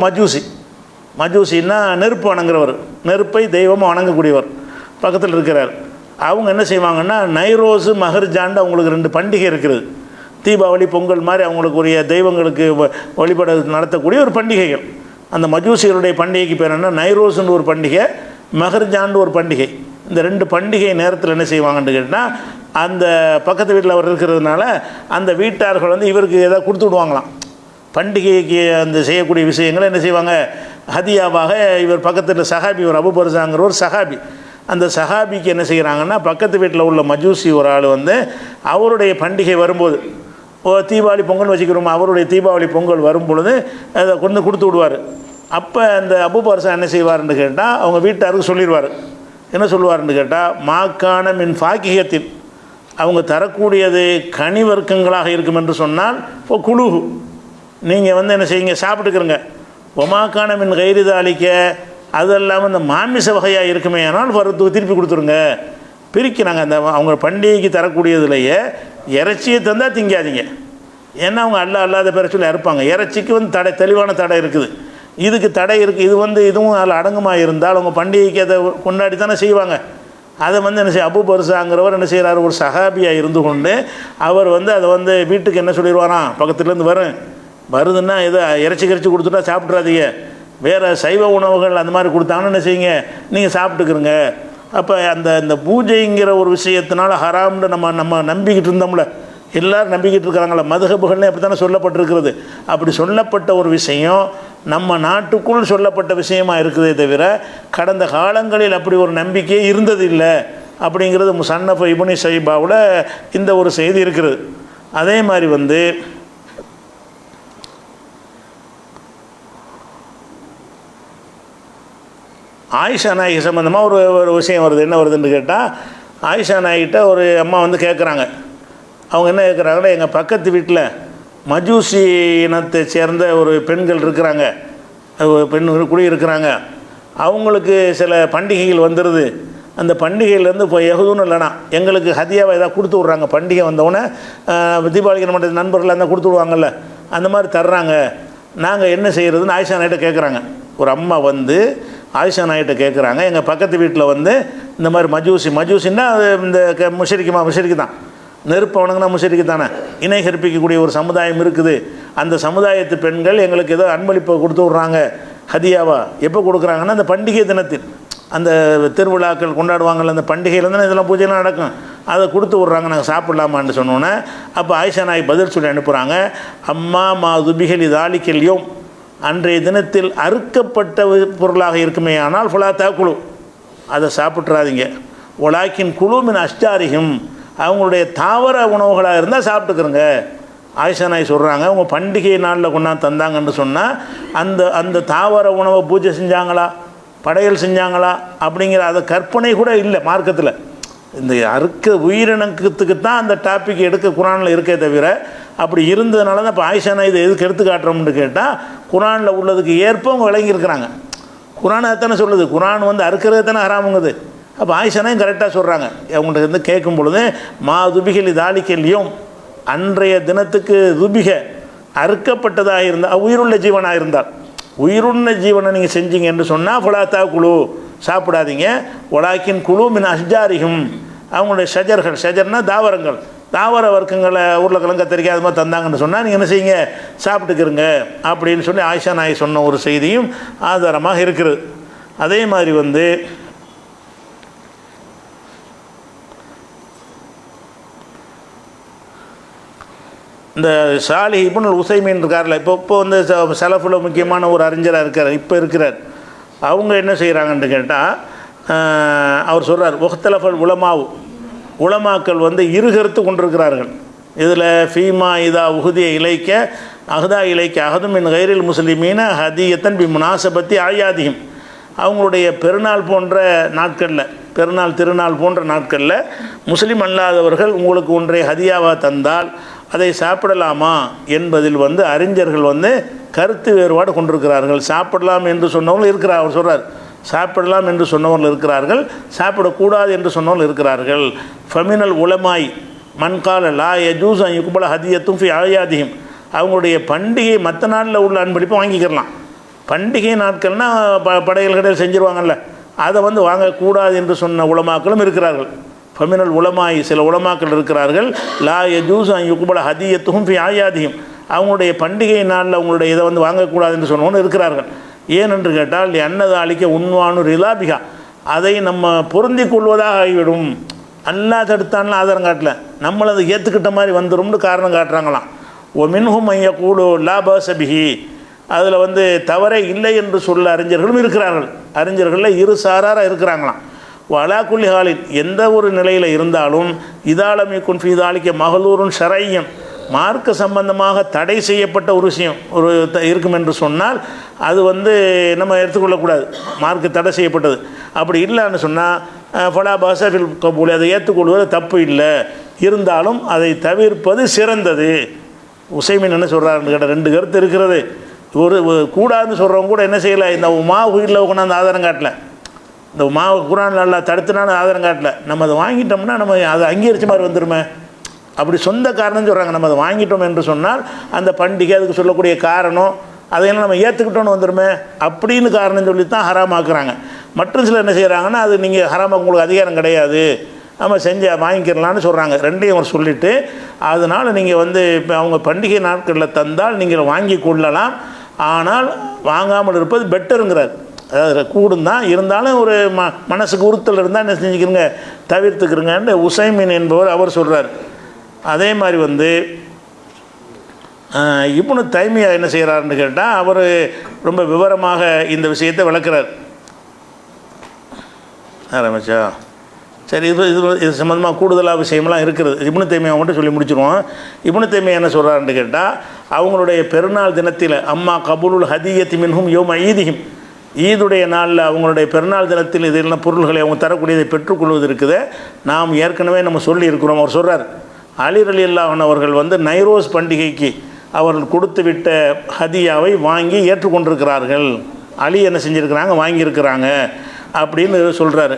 மஜூசின்னா நெருப்பு வணங்குறவர், நெருப்பை தெய்வமாக வணங்கக்கூடியவர் பக்கத்தில் இருக்கிறார். அவங்க என்ன செய்வாங்கன்னா நைரோஸு மஹர்ஜான்னு அவங்களுக்கு 2 பண்டிகை இருக்குது. தீபாவளி பொங்கல் மாதிரி அவங்களுக்கு உரிய தெய்வங்களுக்கு வழிபட நடத்தக்கூடிய ஒரு பண்டிகைகள். அந்த மஜூசிகளுடைய பண்டிகைக்கு பேர் என்ன, நைரோஸுன்னு ஒரு பண்டிகை, மஹர்ஜான்னு ஒரு பண்டிகை. இந்த 2 பண்டிகை நேரத்தில் என்ன செய்வாங்கன்னு கேட்டால், அந்த பக்கத்து வீட்டில் அவர் இருக்கிறதுனால அந்த வீட்டார்கள் இவருக்கு ஏதாவது கொடுத்து விடுவாங்களாம். பண்டிகைக்கு அந்த செய்யக்கூடிய விஷயங்களை என்ன செய்வாங்க, ஹதியாவாக இவர் பக்கத்தில் சஹாபி, ஒரு அபூ பர்ஸாங்கிற ஒரு சஹாபி, அந்த சஹாபிக்கு என்ன செய்கிறாங்கன்னா பக்கத்து வீட்டில் உள்ள மஜூசி ஒரு ஆள் அவருடைய பண்டிகை வரும்போது, தீபாவளி பொங்கல் வச்சுக்கிறோம், அவருடைய தீபாவளி பொங்கல் வரும் பொழுது அதை கொடுத்து விடுவார். அப்போ அந்த அபூ பர்ஸா என்ன செய்வார்னு கேட்டால் அவங்க வீட்டாருக்கு சொல்லிடுவார். என்ன சொல்லுவார்னு கேட்டால், மாக்கான மின் ஃபாக்கியத்தின், அவங்க தரக்கூடியது கனி வர்க்கங்களாக இருக்கும் என்று சொன்னால் இப்போ குழுகு நீங்கள் என்ன செய்யுங்க, சாப்பிட்டுக்கிறங்க. ஒமாக்கான மின் கைரிதாளிக்க, அது இல்லாமல் இந்த மாமிச வகையாக இருக்குமே ஆனால் திருப்பி கொடுத்துருங்க. பிரிக்கிறாங்க. அந்த அவங்க பண்டிகைக்கு தரக்கூடியதுலையே இறைச்சியை தந்தால் திங்காதீங்க. ஏன்னா அவங்க அல்லாத பேரை சொல்லி அறுப்பாங்க. இறைச்சிக்கு தெளிவான தடை இருக்குது, இதுக்கு தடை இருக்குது. இதுவும் அதில் அடங்குமாக இருந்தால் அவங்க பண்டிகைக்கு அதை கொண்டாடி தானே செய்வாங்க. அதை என்ன செய்ய, அபூ பர்ஸாங்கிறவர் என்ன செய்கிறார், ஒரு சஹாபியாக இருந்து கொண்டு அவர் அதை வீட்டுக்கு என்ன சொல்லிடுவாராம், பக்கத்துலேருந்து வருதுன்னா எதோ இறைச்சி கொடுத்துட்டா சாப்பிட்றாதீங்க, வேறு சைவ உணவுகள் அந்த மாதிரி கொடுத்தாங்கன்னு என்ன செய்யுங்க, நீங்கள் சாப்பிட்டுக்கிறங்க. அப்போ இந்த பூஜைங்கிற ஒரு விஷயத்தினால ஹராம்னு நம்ம நம்பிக்கிட்டு இருந்தோம்ல, எல்லோரும் நம்பிக்கிட்டு இருக்கிறாங்கள, மதுஹபுகள்னு அப்படி தானே சொல்லப்பட்டிருக்கிறது. அப்படி சொல்லப்பட்ட ஒரு விஷயம் நம்ம நாட்டுக்குள் சொல்லப்பட்ட விஷயமாக இருக்குதே தவிர கடந்த காலங்களில் அப்படி ஒரு நம்பிக்கையே இருந்ததில்லை அப்படிங்கிறது முஸன்னஃப் இப்னு ஷைபாவில் இந்த ஒரு செய்தி இருக்கிறது. அதே மாதிரி ஆயிஷா நாயகி சம்மந்தமாக ஒரு ஒரு விஷயம் வருது. என்ன வருதுன்னு கேட்டால், ஆயிஷா நாயகிட்ட ஒரு அம்மா வந்து கேட்குறாங்க. அவங்க என்ன கேட்குறாங்கன்னா, எங்கள் பக்கத்து வீட்டில் மஜூசி இனத்தை சேர்ந்த ஒரு பெண்கள் இருக்கிறாங்க, பெண் குடியிருக்கிறாங்க. அவங்களுக்கு சில பண்டிகைகள் வந்துடுது. அந்த பண்டிகையிலேருந்து இப்போ யகுதுன்னு இல்லைனா எங்களுக்கு ஹதியாவை ஏதாவது கொடுத்து விட்றாங்க. பண்டிகை வந்தவுடனே தீபாவளிக்கு நம்ம நண்பர்கள் அந்த கொடுத்து விடுவாங்கல்ல, அந்த மாதிரி தர்றாங்க. நாங்கள் என்ன செய்கிறதுன்னு ஆயிஷா நாயிட்ட கேட்குறாங்க. ஒரு அம்மா வந்து ஆயிஷா நாயிட்ட கேட்குறாங்க, எங்கள் பக்கத்து வீட்டில் வந்து இந்த மாதிரி மஜூசின்னா இந்த முஷரிக்கு தான், நெருப்பு வணங்கினா முஷரிக்கு தானே, இணை கற்பிக்கக்கூடிய ஒரு சமுதாயம் இருக்குது. அந்த சமுதாயத்து பெண்கள் எங்களுக்கு ஏதோ அன்பளிப்பை கொடுத்து விட்றாங்க. ஹதியாவா எப்போ கொடுக்குறாங்கன்னா, அந்த பண்டிகை தினத்தில், அந்த திருவிழாக்கள் கொண்டாடுவாங்கள்ல, அந்த பண்டிகையில் தானே இதெல்லாம் பூஜைலாம் நடக்கும், அதை கொடுத்து விட்றாங்க, நாங்கள் சாப்பிட்லாமான்னு சொன்னோன்னே அப்போ ஆயிஷா நாய் பதில் சொல்லி அனுப்புகிறாங்க. அம்மா மா துபிகலி தாலிக்கல்யோம், அன்றைய தினத்தில் அறுக்கப்பட்ட பொருளாக இருக்குமே ஆனால் ஃபுலா தாக்குழு, அதை சாப்பிட்றாதீங்க. ஒலாக்கின் குழுமின் அஷ்டாரிகம், அவங்களுடைய தாவர உணவுகளாக இருந்தால் சாப்பிட்டுக்கிறோங்க. ஆயிஷா நாய் சொல்கிறாங்க, அவங்க பண்டிகை நாளில் கொண்டாந்து தந்தாங்கன்னு சொன்னால் அந்த அந்த தாவர உணவை பூஜை செஞ்சாங்களா, படையல் செஞ்சாங்களா அப்படிங்கிற அது கற்பனை கூட இல்லை மார்க்கத்தில். இந்த அறுக்க உயிரினத்துக்கு தான் அந்த டாபிக் எடுக்க குரானில் இருக்கே தவிர, அப்படி இருந்ததுனால தான் இப்போ ஆயிஷா நாய் இதை எதுக்கு எடுத்து காட்டுறோம்னு கேட்டால், குரானில் உள்ளதுக்கு ஏற்ப அவங்க விளங்கியிருக்கிறாங்க. குரான் அதானே சொல்லுது, குரான் வந்து அறுக்கிறது தானே ஹராமுங்குது. அப்போ ஆயிஷானையும் கரெக்டாக சொல்கிறாங்க. அவங்கள்ட்ட வந்து கேட்கும் பொழுது மா துபிகலி தாலிக்கல்யும், அன்றைய தினத்துக்கு துபிக அறுக்கப்பட்டதாக இருந்தால், உயிருள்ள ஜீவனாக இருந்தால், உயிருள்ள ஜீவனை நீங்கள் செஞ்சீங்க என்று சொன்னால் ஃபுலாத்தா குழு சாப்பிடாதீங்க. ஒலாக்கின் குழு மின் அஷ்ஜாரிகும், அவங்களுடைய ஷஜர்னா தாவரங்கள், தாவர வர்க்கங்களை உருளைக்கிழங்கு கத்திரிக்காய் அது மாதிரி தந்தாங்கன்னு சொன்னால் நீங்கள் என்ன செய்யுங்க, சாப்பிட்டுக்கிறங்க அப்படின்னு சொல்லி ஆயிஷா நாய் சொன்ன ஒரு செய்தியும் ஆதாரமாக இருக்கிறது. அதே மாதிரி வந்து இந்த சாலிஹ் இப்னு உஸைமீன் இருக்கார்ல, இப்போ வந்து சலஃபில் முக்கியமான ஒரு அறிஞராக இருக்கார், இப்போ இருக்கிறார். அவங்க என்ன செய்கிறாங்கன்னு கேட்டால், அவர் சொல்கிறார், ஒஹ்தலஃபல் உலமாக்கள் வந்து இருகருத்து கொண்டிருக்கிறார்கள். இதில் ஃபீமா இதா உஹுதிய இலைக்க அஹதா இலைக்க அஹதுமின் கைரில் முஸ்லிமீன ஹதியத்தன் பி முனாசபத்தி ஆயாதியும், அவங்களுடைய பெருநாள் போன்ற நாட்களில், பெருநாள் திருநாள் போன்ற நாட்களில் முஸ்லீம் அல்லாதவர்கள் உங்களுக்கு ஒன்றை ஹதியாவாக தந்தால் அதை சாப்பிடலாமா என்பதில் வந்து அறிஞர்கள் வந்து கருத்து வேறுபாடு கொண்டிருக்கிறார்கள். சாப்பிடலாம் என்று சொன்னவர்கள் இருக்கிறார், அவர் சொல்கிறார், சாப்பிடலாம் என்று சொன்னவர்கள் இருக்கிறார்கள், சாப்பிடக்கூடாது என்று சொன்னவர்கள் இருக்கிறார்கள். ஃபமினல் உலமாய் மண்கால லா யஜூஸ் யுக்பல ஹதியத்தும் ஃபி ஆயாதியும், அவங்களுடைய பண்டிகை மற்ற நாளில் உள்ள அன்பளிப்பை வாங்கிக்கிறலாம். பண்டிகை நாட்கள்னால் படையல் கடையில் செஞ்சுருவாங்கல்ல, அதை வந்து வாங்கக்கூடாது என்று சொன்ன உலமாக்களும் இருக்கிறார்கள். ஃபமினல் உலமாய், சில உலமாக்கள் இருக்கிறார்கள், லா யஜூஸ் யுக்பல ஹதியத்தும் ஃபி ஆயாதியும், அவங்களுடைய பண்டிகை நாளில் அவங்களுடைய இதை வந்து வாங்கக்கூடாது என்று சொன்னவங்க இருக்கிறார்கள். ஏனென்று கேட்டால் அன்னது அளிக்க உண்வானு ரிலாபிகா, அதை நம்ம பொருந்தி கொள்வதாக ஆகிவிடும். அல்லா தடுத்தான்லாம் ஆதாரம் காட்டல, நம்மளை அதை ஏற்றுக்கிட்ட மாதிரி வந்துடும்னு காரணம் காட்டுறாங்களாம். ஓ மின்ஹும் ஐய கூடு லாபசபிஹி, அதில் வந்து தவறே இல்லை என்று சொல்ல அறிஞர்களும் இருக்கிறார்கள். அறிஞர்களில் இரு சாராராக இருக்கிறாங்களாம். வலாக்குல்லி ஹாலின், எந்த ஒரு நிலையில் இருந்தாலும் இதாலமி குன்ஃபீதாலிக்க மகளூருன் ஷரையன், மார்க்க சம்பந்தமாக தடை செய்யப்பட்ட ஒரு விஷயம் ஒரு இருக்கும் என்று சொன்னால் அது வந்து நம்ம எடுத்துக்கொள்ளக்கூடாது, மார்க்க தடை செய்யப்பட்டது. அப்படி இல்லைன்னு சொன்னால் ஃபலா பாசபில் கபூல், அதை ஏற்றுக்கொள்வது தப்பு இல்லை, இருந்தாலும் அதை தவிர்ப்பது சிறந்தது. உசைமின் என்ன சொல்கிறாருன்னு கேட்டால், ரெண்டு கருத்து இருக்கிறது. ஒரு கூடாதுன்னு சொல்கிறவங்க கூட என்ன செய்யலை, இந்த மாவு உயிரில் கொண்டாந்து ஆதாரம் காட்டல, இந்த மாவு குரான் நல்லா தடுத்துனான்னு ஆதாரம் காட்டல. நம்ம அதை வாங்கிட்டோம்னா நம்ம அதை அங்கீகரித்த மாதிரி வந்துடுமே, அப்படி சொந்த காரணம் சொல்கிறாங்க. நம்ம அதை வாங்கிட்டோம் என்று சொன்னால் அந்த பண்டிகை அதுக்கு சொல்லக்கூடிய காரணம் அதையெல்லாம் நம்ம ஏற்றுக்கிட்டோன்னு வந்துடுமே அப்படின்னு காரணம் சொல்லி தான் ஹராமாக்குறாங்க. மற்ற சிலர் என்ன செய்கிறாங்கன்னா, அது நீங்கள் ஹராமாக உங்களுக்கு அதிகாரம் கிடையாது, நம்ம செஞ்சு வாங்கிக்கிறலான்னு சொல்கிறாங்க. ரெண்டையும் அவர் சொல்லிவிட்டு, அதனால் நீங்கள் வந்து இப்போ அவங்க பண்டிகை நாட்களில் தந்தால் நீங்கள் வாங்கி கொள்ளலாம், ஆனால் வாங்காமல் இருப்பது பெட்டருங்கிறார். அதாவது கூடும் தான், இருந்தாலும் ஒரு மனசுக்கு உறுத்தல் இருந்தால் என்ன செஞ்சுக்கிறங்க, தவிர்த்துக்கிறங்கன்னு உசைமின் என்பவர் அவர் சொல்கிறார். அதே மாதிரி வந்து இப்னு தைமியா என்ன செய்கிறாருன்னு கேட்டால், அவர் ரொம்ப விவரமாக இந்த விஷயத்தை விளக்குறார். ஆரம்பிச்சா சரி, இது சம்மந்தமாக கூடுதலாக விஷயமெல்லாம் இருக்கிறது. இப்னு தைமியா மட்டும் சொல்லி முடிச்சிடுவோம். இப்னு தைமியா என்ன சொல்கிறாருன்னு கேட்டால், அவங்களுடைய பெருநாள் தினத்தில் அம்மா கபூலுல் ஹதியத்தி மின்ஹும் யோம் ஈதிஹிம், ஈதுடைய நாளில் அவங்களுடைய பெருநாள் தினத்தில் இதெல்லாம் பொருள்களை அவங்க தரக்கூடியதை பெற்றுக்கொள்வது இருக்குது. நாம் ஏற்கனவே நம்ம சொல்லியிருக்கிறோம். அவர் சொல்கிறார், அலி ரலியல்லாஹு அன்ஹு அவர்கள் வந்து நைரோஸ் பண்டிகைக்கு அவர்கள் கொடுத்து விட்ட ஹதியாவை வாங்கி ஏற்றுக்கொண்டிருக்கிறார்கள். அலி என்ன செஞ்சுருக்கிறாங்க, வாங்கியிருக்கிறாங்க அப்படின்னு சொல்கிறாரு.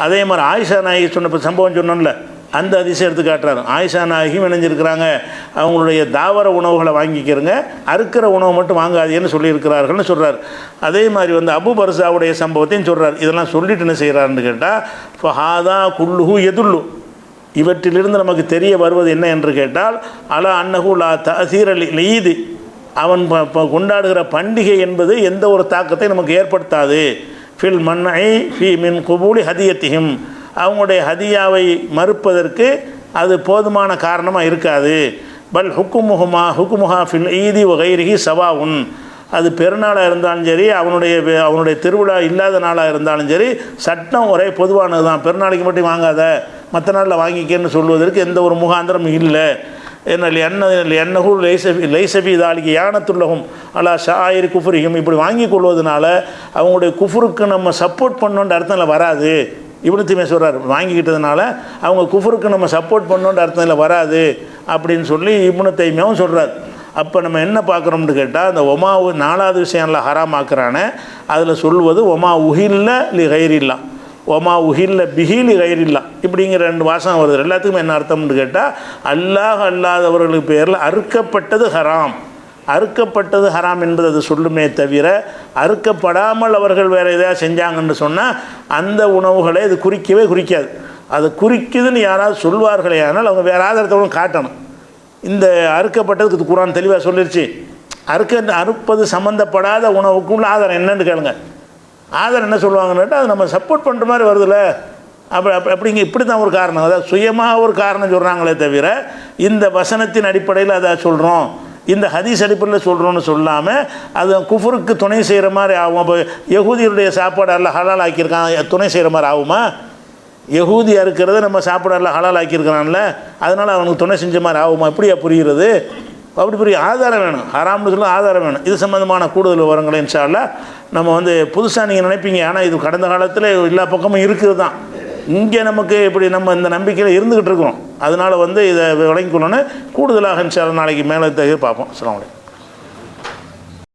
அதே மாதிரி ஆயிஷா நாயகி சொன்ன சம்பவம் சொன்னோம்ல, அந்த அதிசயம் எடுத்து காட்டுறாரு. ஆயிஷா நாயகியும் இணைஞ்சிருக்கிறாங்க, அவங்களுடைய தாவர உணவுகளை வாங்கிக்கிறங்க, அறுக்கிற உணவு மட்டும் வாங்காதீங்கன்னு சொல்லியிருக்கிறார்கள்னு சொல்கிறார். அதே மாதிரி வந்து அபு பர்ஸாவுடைய சம்பவத்தையும் சொல்கிறார். இதெல்லாம் சொல்லிட்டு என்ன செய்கிறாருன்னு கேட்டால், ஃபஹாதா குல்லுஹு எதுல்லு, இவற்றிலிருந்து நமக்கு தெரிய வருவது என்ன என்று கேட்டால், அலா அன்னஹு லா தஅசீர ஈது, அவன் கொண்டாடுகிற பண்டிகை என்பது எந்த ஒரு தாக்கத்தை நமக்கு ஏற்படுத்தாது. ஃபில் மன்ஐ ஃபி மின் குபூலி ஹதியத்திஹிம், அவங்களுடைய ஹதியாவை மறுப்பதற்கு அது போதுமான காரணமாக இருக்காது. பல் ஹுக்குமுஹா ஃபில் ஈதி வகைரிஹி சவாவுன், அது பெருநாளாக இருந்தாலும் சரி, அவனுடைய திருவிழா இல்லாத நாளாக இருந்தாலும் சரி, சட்டம் ஒரே பொதுவானது தான். பெருநாளைக்கு மட்டும் வாங்காத, மற்ற நாளில் வாங்கிக்கன்னு சொல்வதற்கு எந்த ஒரு முகாந்திரமும் இல்லை. என்னஹூ லைசபி தாலிக்கு யானத்துள்ளகும் அல்லா ஷாயிரி குஃபுரியும், இப்படி வாங்கி கொள்வதனால அவங்களுடைய குஃபுருக்கு நம்ம சப்போர்ட் பண்ணோன்ற அர்த்தத்தில் வராது. இப்னு தீமியா சொல்கிறார், வாங்கிக்கிட்டதுனால அவங்க குஃபுருக்கு நம்ம சப்போர்ட் பண்ணோன்ற அர்த்தத்தில் வராது அப்படின்னு சொல்லி இப்னு தீமியாவும் சொல்கிறார். அப்போ நம்ம என்ன பார்க்குறோம்னு கேட்டால், அந்த ஒமாவு 4வது விஷயம்ல ஹராம் ஆக்குறானே, அதில் சொல்வது ஒமா உஹில்ல லி கைரில்லா, ஒமா உஹில்ல பிஹிலி கைரில்லா, இப்படிங்கிற 2 வாசகம் வருது. எல்லாத்துக்கும் என்ன அர்த்தம்னு கேட்டால், அல்லாஹ் அல்லாதவர்களுக்கு பேரில் அறுக்கப்பட்டது ஹராம், அறுக்கப்பட்டது ஹராம் என்பது அது சொல்லுமே தவிர, அறுக்கப்படாமல் அவர்கள் வேறு எதாவது செஞ்சாங்கன்னு சொன்னால் அந்த உணவுகளை இது குறிக்கவே குறிக்காது. அது குறிக்குதுன்னு யாராவது சொல்வார்களே, ஆனால் அவங்க வேறு ஆதாரத்தோடு காட்டணும். இந்த அறுக்கப்பட்டதுக்கு குர்ஆன் தெளிவாக சொல்லிருச்சு. அறுப்பது சம்மந்தப்படாத உணவுக்குள்ள ஆதாரம் என்னன்னு கேளுங்க. ஆதாரம் என்ன சொல்லுவாங்கன்னு, அது நம்ம சப்போர்ட் பண்ணுற மாதிரி வருதுல்ல, அப்படிங்க இப்படி தான் ஒரு காரணம். அதாவது சுயமாக ஒரு காரணம் சொல்கிறாங்களே தவிர, இந்த வசனத்தின் அடிப்படையில் அதை சொல்கிறோம், இந்த ஹதீஸ் அடிப்படையில் சொல்கிறோன்னு சொல்லாமல் அது குஃபருக்கு துணை செய்கிற மாதிரி ஆகும். அப்போ யகூதியருடைய சாப்பாடு எல்லாம் ஹலால் ஆக்கியிருக்கான், துணை செய்கிற மாதிரி ஆகுமா? யகூதி இருக்கிறத நம்ம சாப்பாடு எல்லாம் ஹலால் ஆக்கியிருக்கிறான்ல, அதனால் அவனுக்கு துணை செஞ்ச மாதிரி ஆகுமா? இப்படியா புரிகிறது? அப்படி புரிய ஆதாரம் வேணும். ஹராம்னு சொல்ல ஆதாரம் வேணும். இது சம்மந்தமான கூடுதல் விவரங்களை இன்ஷா அல்லாஹ் நம்ம வந்து புதுசாக நீங்கள் நினைப்பீங்க, ஆனால் இது கடந்த காலத்தில் எல்லா பக்கமும் இருக்குது தான். இங்கே நமக்கு இப்படி நம்ம இந்த நம்பிக்கையில் இருந்துக்கிட்டு இருக்கிறோம். அதனால் வந்து இதை விளங்கிக்கொள்ளணும். கூடுதலாக இன்ஷா அல்லாஹ் நாளைக்கு மேலே பார்ப்போம். அஸ்ஸலாமு அலைக்கும்.